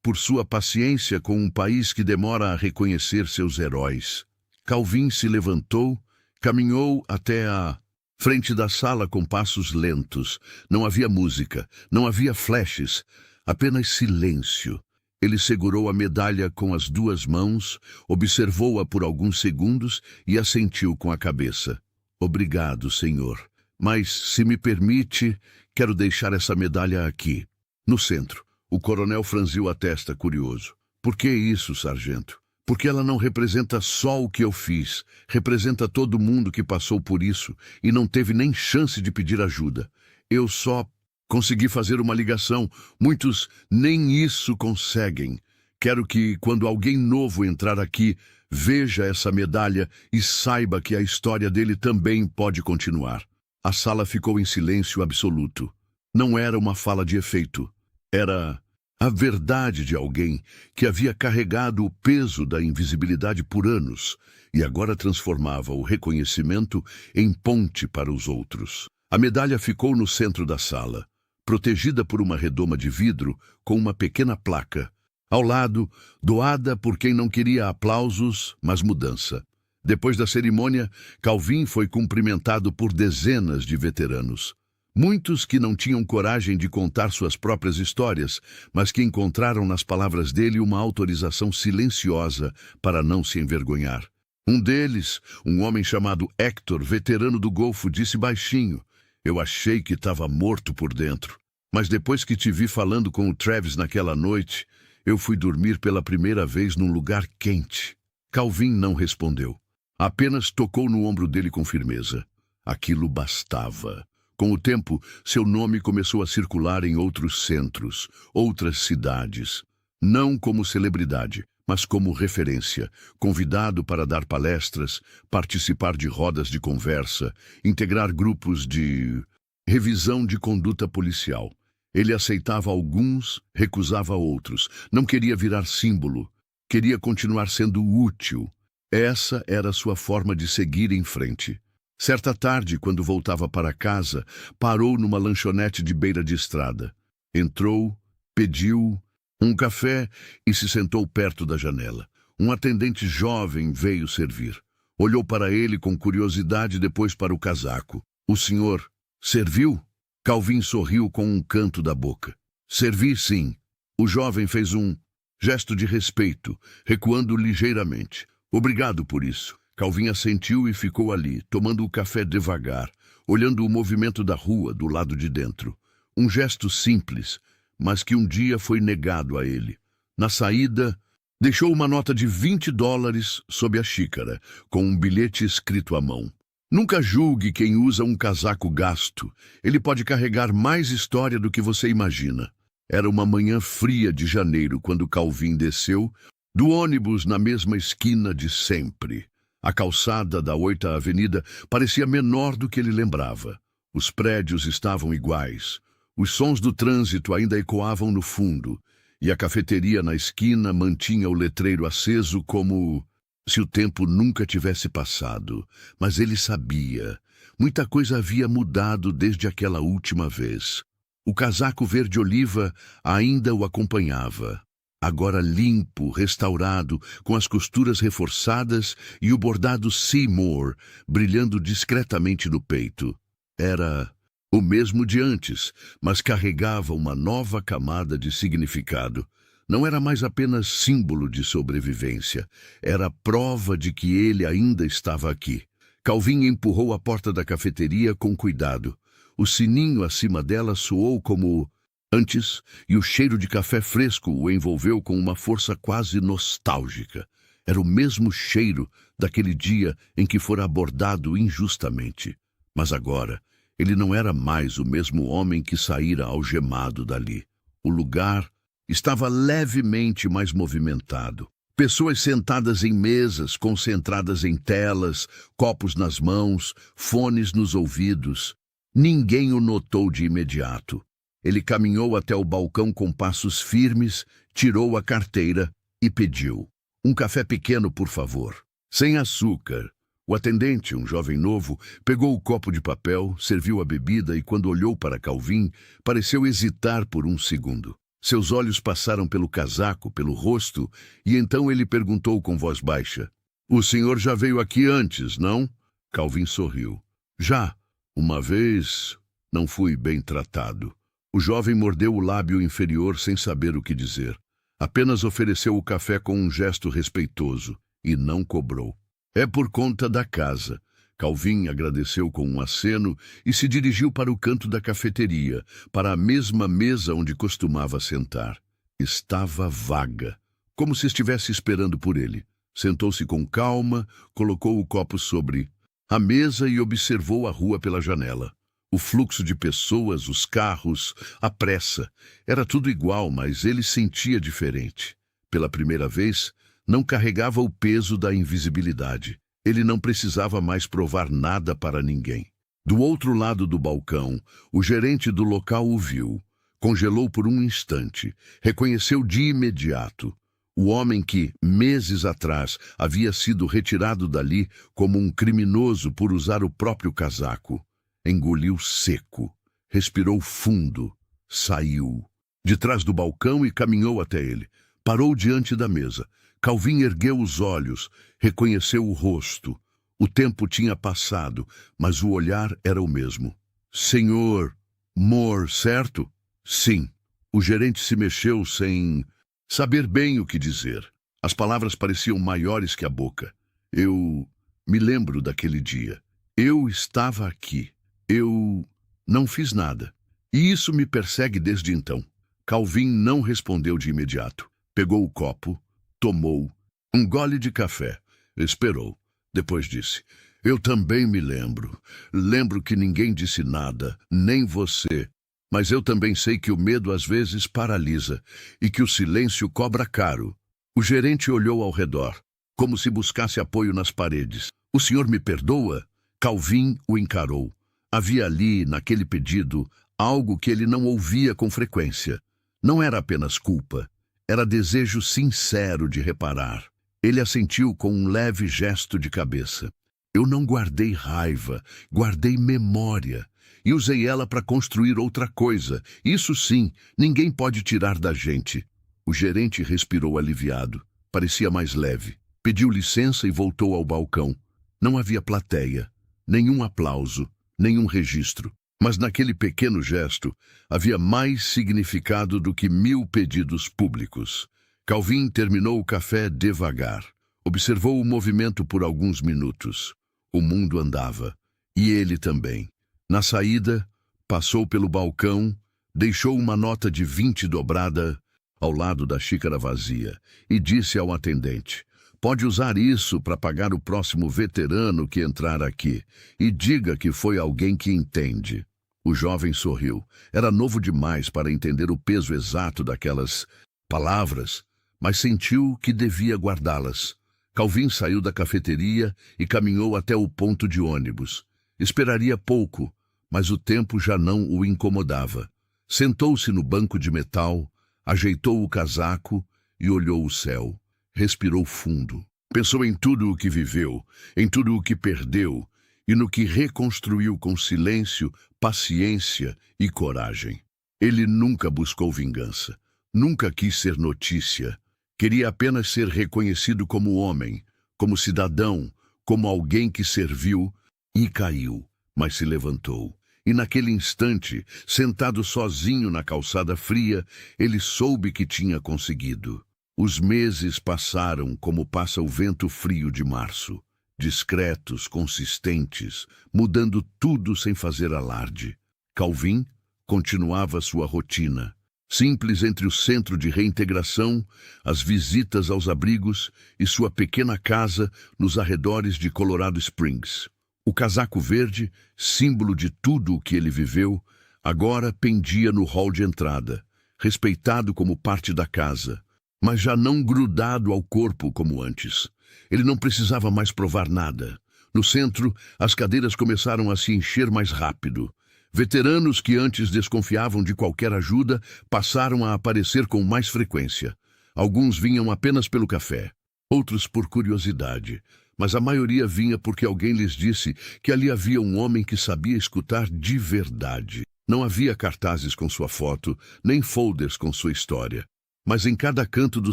por sua paciência com um país que demora a reconhecer seus heróis. Calvin se levantou, caminhou até a frente da sala com passos lentos. Não havia música, não havia flashes, apenas silêncio. Ele segurou a medalha com as 2 mãos, observou-a por alguns segundos e assentiu com a cabeça. Obrigado, senhor. Mas, se me permite, quero deixar essa medalha aqui, no centro. O coronel franziu a testa, curioso. Por que isso, sargento? Porque ela não representa só o que eu fiz, representa todo mundo que passou por isso e não teve nem chance de pedir ajuda. Eu só consegui fazer uma ligação. Muitos nem isso conseguem. Quero que, quando alguém novo entrar aqui, veja essa medalha e saiba que a história dele também pode continuar. A sala ficou em silêncio absoluto. Não era uma fala de efeito. Era a verdade de alguém que havia carregado o peso da invisibilidade por anos e agora transformava o reconhecimento em ponte para os outros. A medalha ficou no centro da sala, protegida por uma redoma de vidro com uma pequena placa. Ao lado, doada por quem não queria aplausos, mas mudança. Depois da cerimônia, Calvin foi cumprimentado por dezenas de veteranos. Muitos que não tinham coragem de contar suas próprias histórias, mas que encontraram nas palavras dele uma autorização silenciosa para não se envergonhar. Um deles, um homem chamado Hector, veterano do Golfo, disse baixinho: "Eu achei que estava morto por dentro, mas depois que te vi falando com o Travis naquela noite, Eu fui dormir pela primeira vez num lugar quente. Calvin não respondeu. Apenas tocou no ombro dele com firmeza. Aquilo bastava. Com o tempo, seu nome começou a circular em outros centros, outras cidades. Não como celebridade, mas como referência, convidado para dar palestras, participar de rodas de conversa, integrar grupos de revisão de conduta policial. Ele aceitava alguns, recusava outros. Não queria virar símbolo. Queria continuar sendo útil. Essa era a sua forma de seguir em frente. Certa tarde, quando voltava para casa, parou numa lanchonete de beira de estrada. Entrou, pediu um café e se sentou perto da janela. Um atendente jovem veio servir. Olhou para ele com curiosidade, depois para o casaco. "O senhor serviu?" Calvin sorriu com um canto da boca. "Servi, sim." O jovem fez um gesto de respeito, recuando ligeiramente. "Obrigado por isso." Calvin assentiu e ficou ali, tomando o café devagar, olhando o movimento da rua do lado de dentro. Um gesto simples, mas que um dia foi negado a ele. Na saída, deixou uma nota de $20 sob a xícara, com um bilhete escrito à mão. Nunca julgue quem usa um casaco gasto. Ele pode carregar mais história do que você imagina. Era uma manhã fria de janeiro quando Calvin desceu do ônibus na mesma esquina de sempre. A calçada da 8ª Avenida parecia menor do que ele lembrava. Os prédios estavam iguais. Os sons do trânsito ainda ecoavam no fundo, e a cafeteria na esquina mantinha o letreiro aceso como se o tempo nunca tivesse passado. Mas ele sabia. Muita coisa havia mudado desde aquela última vez. O casaco verde-oliva ainda o acompanhava. Agora limpo, restaurado, com as costuras reforçadas e o bordado Seymour brilhando discretamente no peito. Era o mesmo de antes, mas carregava uma nova camada de significado. Não era mais apenas símbolo de sobrevivência, era prova de que ele ainda estava aqui. Calvin empurrou a porta da cafeteria com cuidado. O sininho acima dela soou como antes, e o cheiro de café fresco o envolveu com uma força quase nostálgica. Era o mesmo cheiro daquele dia em que fora abordado injustamente. Mas agora, ele não era mais o mesmo homem que saíra algemado dali. O lugar estava levemente mais movimentado. Pessoas sentadas em mesas, concentradas em telas, copos nas mãos, fones nos ouvidos. Ninguém o notou de imediato. Ele caminhou até o balcão com passos firmes, tirou a carteira e pediu: "Um café pequeno, por favor. Sem açúcar." O atendente, um jovem novo, pegou o copo de papel, serviu a bebida e, quando olhou para Calvin, pareceu hesitar por um segundo. Seus olhos passaram pelo casaco, pelo rosto, e então ele perguntou com voz baixa: "O senhor já veio aqui antes, não?" Calvin sorriu. "Já. Uma vez não fui bem tratado." O jovem mordeu o lábio inferior sem saber o que dizer. Apenas ofereceu o café com um gesto respeitoso e não cobrou. "É por conta da casa." Calvin agradeceu com um aceno e se dirigiu para o canto da cafeteria, para a mesma mesa onde costumava sentar. Estava vaga, como se estivesse esperando por ele. Sentou-se com calma, colocou o copo sobre a mesa e observou a rua pela janela. O fluxo de pessoas, os carros, a pressa. Era tudo igual, mas ele sentia diferente. Pela primeira vez, não carregava o peso da invisibilidade. Ele não precisava mais provar nada para ninguém. Do outro lado do balcão, o gerente do local o viu. Congelou por um instante. Reconheceu de imediato. O homem que, meses atrás, havia sido retirado dali como um criminoso por usar o próprio casaco. Engoliu seco. Respirou fundo. Saiu de trás do balcão e caminhou até ele. Parou diante da mesa. Calvin ergueu os olhos, reconheceu o rosto. O tempo tinha passado, mas o olhar era o mesmo. "Senhor Moore, certo?" "Sim." O gerente se mexeu sem saber bem o que dizer. As palavras pareciam maiores que a boca. "Eu me lembro daquele dia. Eu estava aqui. Eu não fiz nada. E isso me persegue desde então." Calvin não respondeu de imediato. Pegou o copo, tomou um gole de café, esperou. Depois disse: eu também me lembro. Lembro que ninguém disse nada, nem você. Mas eu também sei que o medo às vezes paralisa e que o silêncio cobra caro. O gerente olhou ao redor, como se buscasse apoio nas paredes. O senhor me perdoa? Calvin o encarou. Havia ali, naquele pedido, algo que ele não ouvia com frequência. Não era apenas culpa, era desejo sincero de reparar. Ele assentiu com um leve gesto de cabeça. Eu não guardei raiva, guardei memória. E usei ela para construir outra coisa. Isso sim, ninguém pode tirar da gente. O gerente respirou aliviado. Parecia mais leve. Pediu licença e voltou ao balcão. Não havia plateia, nenhum aplauso, nenhum registro. Mas naquele pequeno gesto havia mais significado do que 1000 pedidos públicos. Calvin terminou o café devagar. Observou o movimento por alguns minutos. O mundo andava. E ele também. Na saída, passou pelo balcão, deixou uma nota de 20 dobrada ao lado da xícara vazia e disse ao atendente: pode usar isso para pagar o próximo veterano que entrar aqui e diga que foi alguém que entende. O jovem sorriu. Era novo demais para entender o peso exato daquelas palavras, mas sentiu que devia guardá-las. Calvin saiu da cafeteria e caminhou até o ponto de ônibus. Esperaria pouco, mas o tempo já não o incomodava. Sentou-se no banco de metal, ajeitou o casaco e olhou o céu. Respirou fundo. Pensou em tudo o que viveu, em tudo o que perdeu e no que reconstruiu com silêncio, paciência e coragem. Ele nunca buscou vingança, nunca quis ser notícia. Queria apenas ser reconhecido como homem, como cidadão, como alguém que serviu e caiu, mas se levantou. E naquele instante, sentado sozinho na calçada fria, ele soube que tinha conseguido. Os meses passaram como passa o vento frio de março, discretos, consistentes, mudando tudo sem fazer alarde. Calvin continuava sua rotina, simples entre o centro de reintegração, as visitas aos abrigos e sua pequena casa nos arredores de Colorado Springs. O casaco verde, símbolo de tudo o que ele viveu, agora pendia no hall de entrada, respeitado como parte da casa, mas já não grudado ao corpo como antes. Ele não precisava mais provar nada. No centro, as cadeiras começaram a se encher mais rápido. Veteranos que antes desconfiavam de qualquer ajuda passaram a aparecer com mais frequência. Alguns vinham apenas pelo café, outros por curiosidade, mas a maioria vinha porque alguém lhes disse que ali havia um homem que sabia escutar de verdade. Não havia cartazes com sua foto, nem folders com sua história. Mas em cada canto do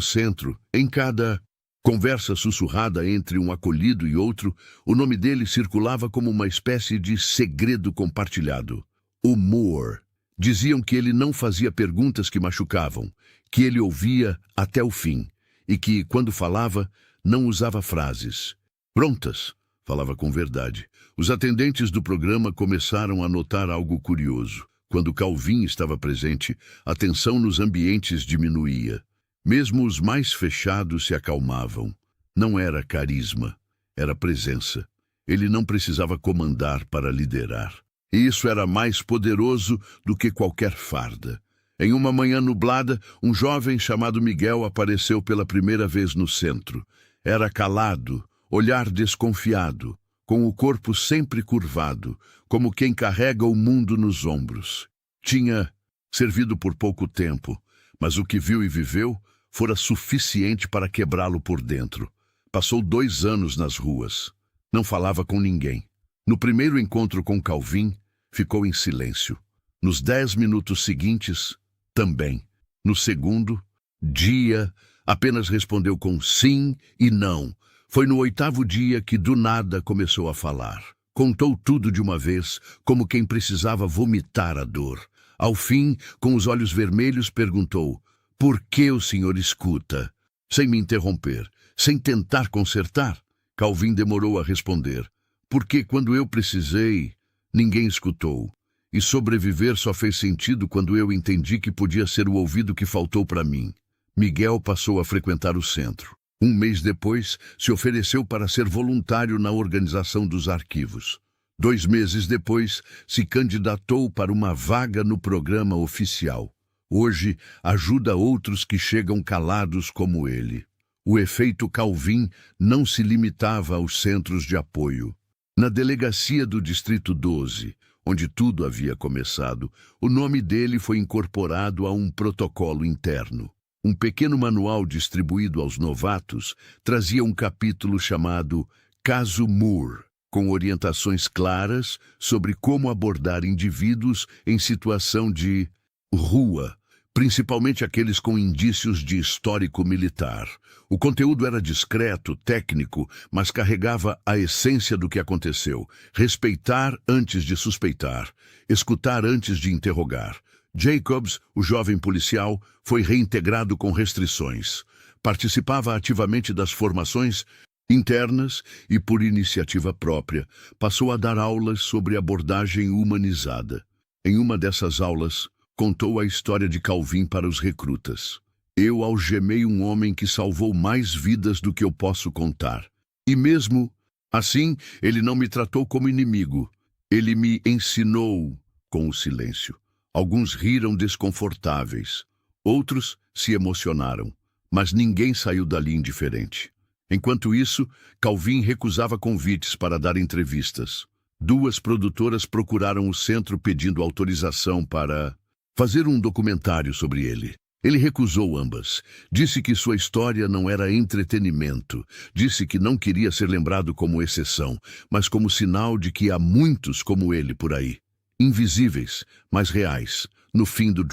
centro, em cada conversa sussurrada entre um acolhido e outro, o nome dele circulava como uma espécie de segredo compartilhado. O Moore. Diziam que ele não fazia perguntas que machucavam, que ele ouvia até o fim, e que, quando falava, não usava frases prontas, falava com verdade. Os atendentes do programa começaram a notar algo curioso. Quando Calvin estava presente, a tensão nos ambientes diminuía. Mesmo os mais fechados se acalmavam. Não era carisma, era presença. Ele não precisava comandar para liderar. E isso era mais poderoso do que qualquer farda. Em uma manhã nublada, um jovem chamado Miguel apareceu pela primeira vez no centro. Era calado, olhar desconfiado, com o corpo sempre curvado, como quem carrega o mundo nos ombros. Tinha servido por pouco tempo, mas o que viu e viveu fora suficiente para quebrá-lo por dentro. Passou 2 anos nas ruas. Não falava com ninguém. No primeiro encontro com Calvin, ficou em silêncio. Nos 10 minutos seguintes, também. No segundo, dia, apenas respondeu com sim e não. Foi no 8º dia que do nada começou a falar. Contou tudo de uma vez, como quem precisava vomitar a dor. Ao fim, com os olhos vermelhos, perguntou: por que o senhor escuta? Sem me interromper, sem tentar consertar. Calvin demorou a responder: porque quando eu precisei, ninguém escutou. E sobreviver só fez sentido quando eu entendi que podia ser o ouvido que faltou para mim. Miguel passou a frequentar o centro. Um mês depois, se ofereceu para ser voluntário na organização dos arquivos. 2 meses depois, se candidatou para uma vaga no programa oficial. Hoje, ajuda outros que chegam calados como ele. O efeito Calvin não se limitava aos centros de apoio. Na delegacia do Distrito 12, onde tudo havia começado, o nome dele foi incorporado a um protocolo interno. Um pequeno manual distribuído aos novatos trazia um capítulo chamado Caso Moore, com orientações claras sobre como abordar indivíduos em situação de rua, principalmente aqueles com indícios de histórico militar. O conteúdo era discreto, técnico, mas carregava a essência do que aconteceu. Respeitar antes de suspeitar, escutar antes de interrogar. Jacobs, o jovem policial, foi reintegrado com restrições. Participava ativamente das formações internas e, por iniciativa própria, passou a dar aulas sobre abordagem humanizada. Em uma dessas aulas, contou a história de Calvin para os recrutas. Eu algemei um homem que salvou mais vidas do que eu posso contar. E mesmo assim, ele não me tratou como inimigo. Ele me ensinou com o silêncio. Alguns riram desconfortáveis. Outros se emocionaram. Mas ninguém saiu dali indiferente. Enquanto isso, Calvin recusava convites para dar entrevistas. 2 produtoras procuraram o centro pedindo autorização para fazer um documentário sobre ele. Ele recusou ambas. Disse que sua história não era entretenimento. Disse que não queria ser lembrado como exceção, mas como sinal de que há muitos como ele por aí. Invisíveis, mas reais. No fim do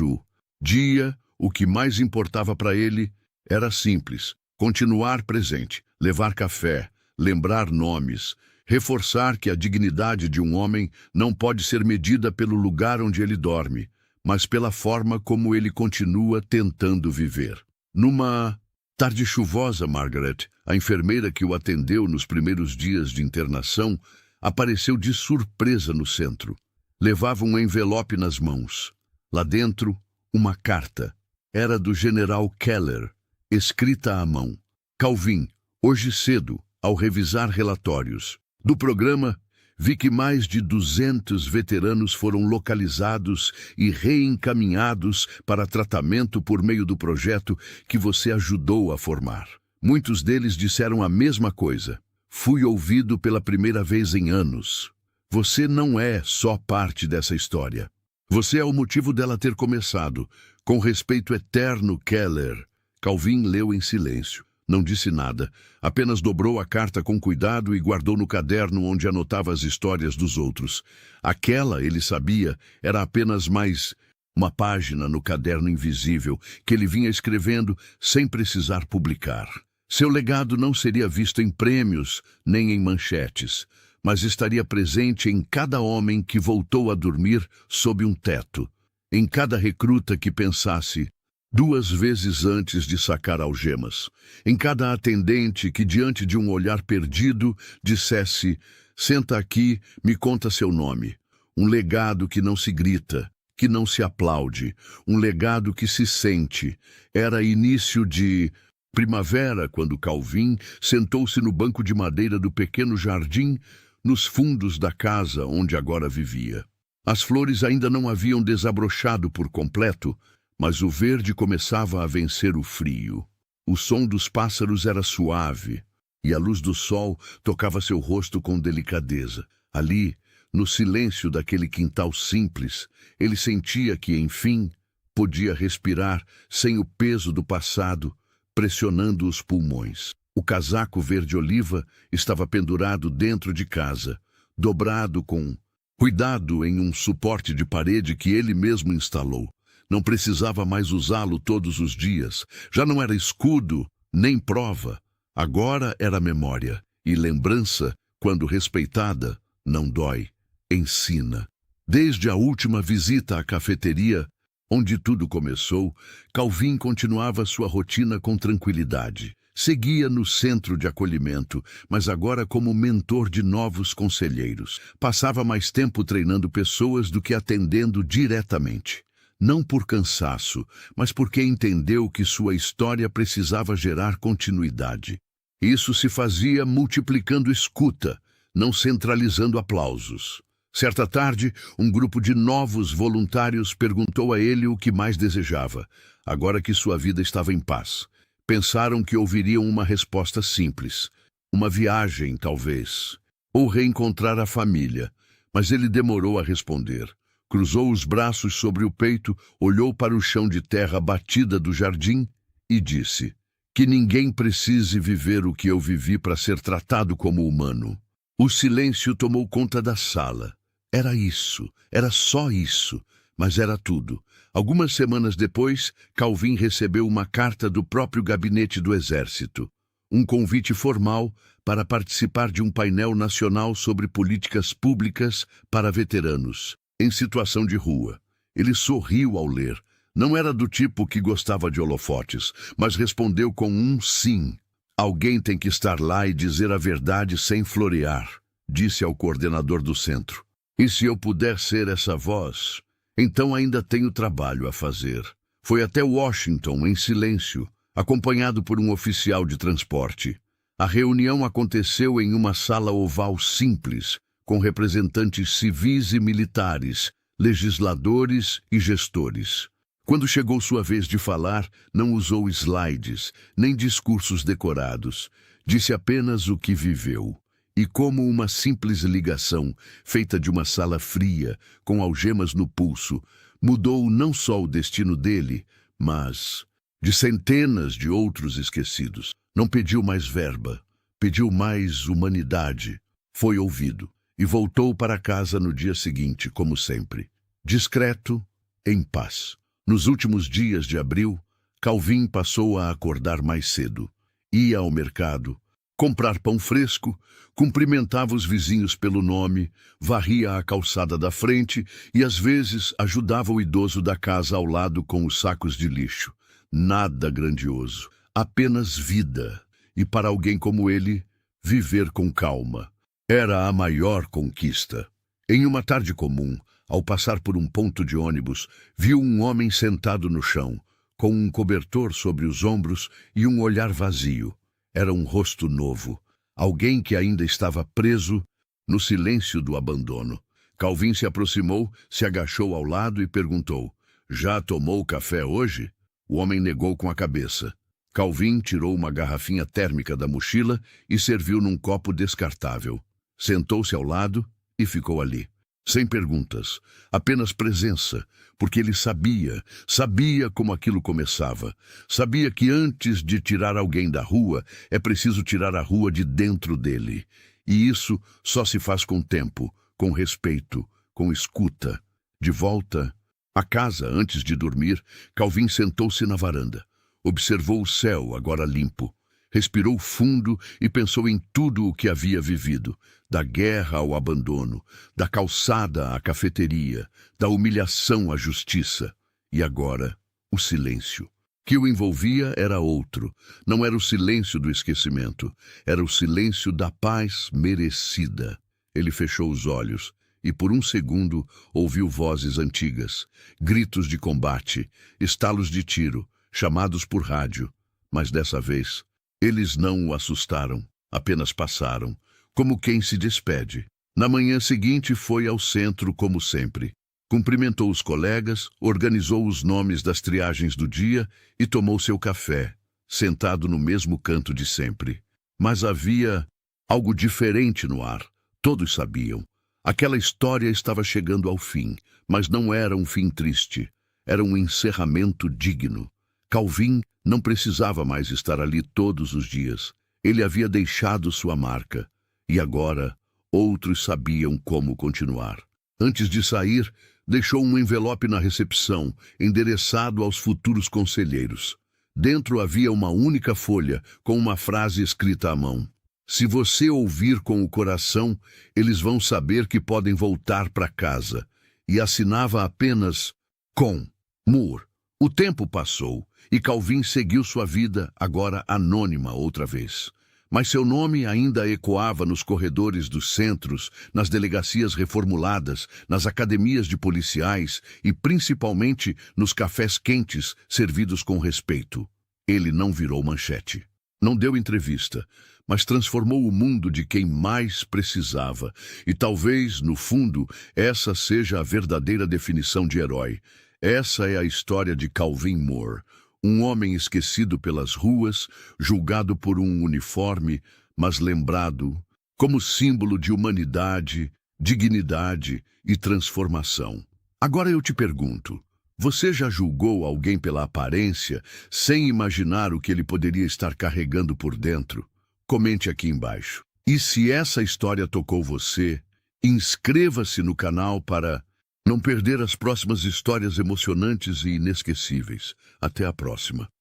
dia, o que mais importava para ele era simples: continuar presente, levar café, lembrar nomes, reforçar que a dignidade de um homem não pode ser medida pelo lugar onde ele dorme, mas pela forma como ele continua tentando viver. Numa tarde chuvosa, Margaret, a enfermeira que o atendeu nos primeiros dias de internação, apareceu de surpresa no centro. Levava um envelope nas mãos. Lá dentro, uma carta. Era do general Keller, escrita à mão. Calvin, hoje cedo, ao revisar relatórios do programa, vi que mais de 200 veteranos foram localizados e reencaminhados para tratamento por meio do projeto que você ajudou a formar. Muitos deles disseram a mesma coisa. Fui ouvido pela primeira vez em anos. Você não é só parte dessa história. Você é o motivo dela ter começado. Com respeito eterno, Keller. Calvin leu em silêncio. Não disse nada, apenas dobrou a carta com cuidado e guardou no caderno onde anotava as histórias dos outros. Aquela, ele sabia, era apenas mais uma página no caderno invisível que ele vinha escrevendo sem precisar publicar. Seu legado não seria visto em prêmios nem em manchetes, mas estaria presente em cada homem que voltou a dormir sob um teto, em cada recruta que pensasse 2 vezes antes de sacar algemas, em cada atendente que, diante de um olhar perdido, dissesse: senta aqui, me conta seu nome. Um legado que não se grita, que não se aplaude, um legado que se sente. Era início de primavera quando Calvin sentou-se no banco de madeira do pequeno jardim nos fundos da casa onde agora vivia. As flores ainda não haviam desabrochado por completo, mas o verde começava a vencer o frio. O som dos pássaros era suave, e a luz do sol tocava seu rosto com delicadeza. Ali, no silêncio daquele quintal simples, ele sentia que, enfim, podia respirar sem o peso do passado pressionando os pulmões. O casaco verde-oliva estava pendurado dentro de casa, dobrado com cuidado em um suporte de parede que ele mesmo instalou. Não precisava mais usá-lo todos os dias. Já não era escudo, nem prova. Agora era memória. E lembrança, quando respeitada, não dói, ensina. Desde a última visita à cafeteria, onde tudo começou, Calvin continuava sua rotina com tranquilidade. Seguia no centro de acolhimento, mas agora como mentor de novos conselheiros. Passava mais tempo treinando pessoas do que atendendo diretamente. não por cansaço, mas porque entendeu que sua história precisava gerar continuidade. Isso se fazia multiplicando escuta, não centralizando aplausos. Certa tarde, um grupo de novos voluntários perguntou a ele o que mais desejava, agora que sua vida estava em paz. Pensaram que ouviriam uma resposta simples. Uma viagem, talvez. Ou reencontrar a família. Mas ele demorou a responder. Cruzou os braços sobre o peito, olhou para o chão de terra batida do jardim e disse: que ninguém precise viver o que eu vivi para ser tratado como humano. O silêncio tomou conta da sala. Era isso, era só isso, mas era tudo. Algumas semanas depois, Calvin recebeu uma carta do próprio gabinete do Exército. Um convite formal para participar de um painel nacional sobre políticas públicas para veteranos, em situação de rua. Ele sorriu ao ler. Não era do tipo que gostava de holofotes, mas respondeu com um sim. Alguém tem que estar lá e dizer a verdade sem florear, disse ao coordenador do centro. E se eu puder ser essa voz, então ainda tenho trabalho a fazer. Foi até Washington, em silêncio, acompanhado por um oficial de transporte. A reunião aconteceu em uma sala oval simples, com representantes civis e militares, legisladores e gestores. Quando chegou sua vez de falar, não usou slides, nem discursos decorados. Disse apenas o que viveu. E como uma simples ligação, feita de uma sala fria, com algemas no pulso, mudou não só o destino dele, mas de centenas de outros esquecidos. Não pediu mais verba, pediu mais humanidade. Foi ouvido e voltou para casa no dia seguinte, como sempre. Discreto, em paz. Nos últimos dias de abril, Calvin passou a acordar mais cedo. Ia ao mercado, comprar pão fresco, cumprimentava os vizinhos pelo nome, varria a calçada da frente e, às vezes, ajudava o idoso da casa ao lado com os sacos de lixo. Nada grandioso, apenas vida. E para alguém como ele, viver com calma era a maior conquista. Em uma tarde comum, ao passar por um ponto de ônibus, viu um homem sentado no chão, com um cobertor sobre os ombros e um olhar vazio. Era um rosto novo, alguém que ainda estava preso no silêncio do abandono. Calvin se aproximou, se agachou ao lado e perguntou: "Já tomou café hoje?" O homem negou com a cabeça. Calvin tirou uma garrafinha térmica da mochila e serviu num copo descartável. Sentou-se ao lado e ficou ali. Sem perguntas, apenas presença, porque ele sabia como aquilo começava. Sabia que antes de tirar alguém da rua, é preciso tirar a rua de dentro dele. E isso só se faz com tempo, com respeito, com escuta. De volta à casa, antes de dormir, Calvin sentou-se na varanda. Observou o céu, agora limpo. Respirou fundo e pensou em tudo o que havia vivido, da guerra ao abandono, da calçada à cafeteria, da humilhação à justiça. E agora, o silêncio. Que o envolvia era outro. Não era o silêncio do esquecimento, era o silêncio da paz merecida. Ele fechou os olhos e, por um segundo, ouviu vozes antigas, gritos de combate, estalos de tiro, chamados por rádio. Mas dessa vez, eles não o assustaram, apenas passaram, como quem se despede. Na manhã seguinte foi ao centro como sempre. Cumprimentou os colegas, organizou os nomes das triagens do dia e tomou seu café, sentado no mesmo canto de sempre. Mas havia algo diferente no ar. Todos sabiam. Aquela história estava chegando ao fim, mas não era um fim triste. Era um encerramento digno. Calvin não precisava mais estar ali todos os dias. Ele havia deixado sua marca. E agora, outros sabiam como continuar. Antes de sair, deixou um envelope na recepção, endereçado aos futuros conselheiros. Dentro havia uma única folha, com uma frase escrita à mão. Se você ouvir com o coração, eles vão saber que podem voltar para casa. E assinava apenas com Moore. O tempo passou e Calvin seguiu sua vida, agora anônima outra vez. Mas seu nome ainda ecoava nos corredores dos centros, nas delegacias reformuladas, nas academias de policiais e principalmente nos cafés quentes servidos com respeito. Ele não virou manchete. Não deu entrevista, mas transformou o mundo de quem mais precisava. E talvez, no fundo, essa seja a verdadeira definição de herói. Essa é a história de Calvin Moore, um homem esquecido pelas ruas, julgado por um uniforme, mas lembrado como símbolo de humanidade, dignidade e transformação. Agora eu te pergunto, você já julgou alguém pela aparência, sem imaginar o que ele poderia estar carregando por dentro? Comente aqui embaixo. E se essa história tocou você, inscreva-se no canal para não perder as próximas histórias emocionantes e inesquecíveis. Até a próxima.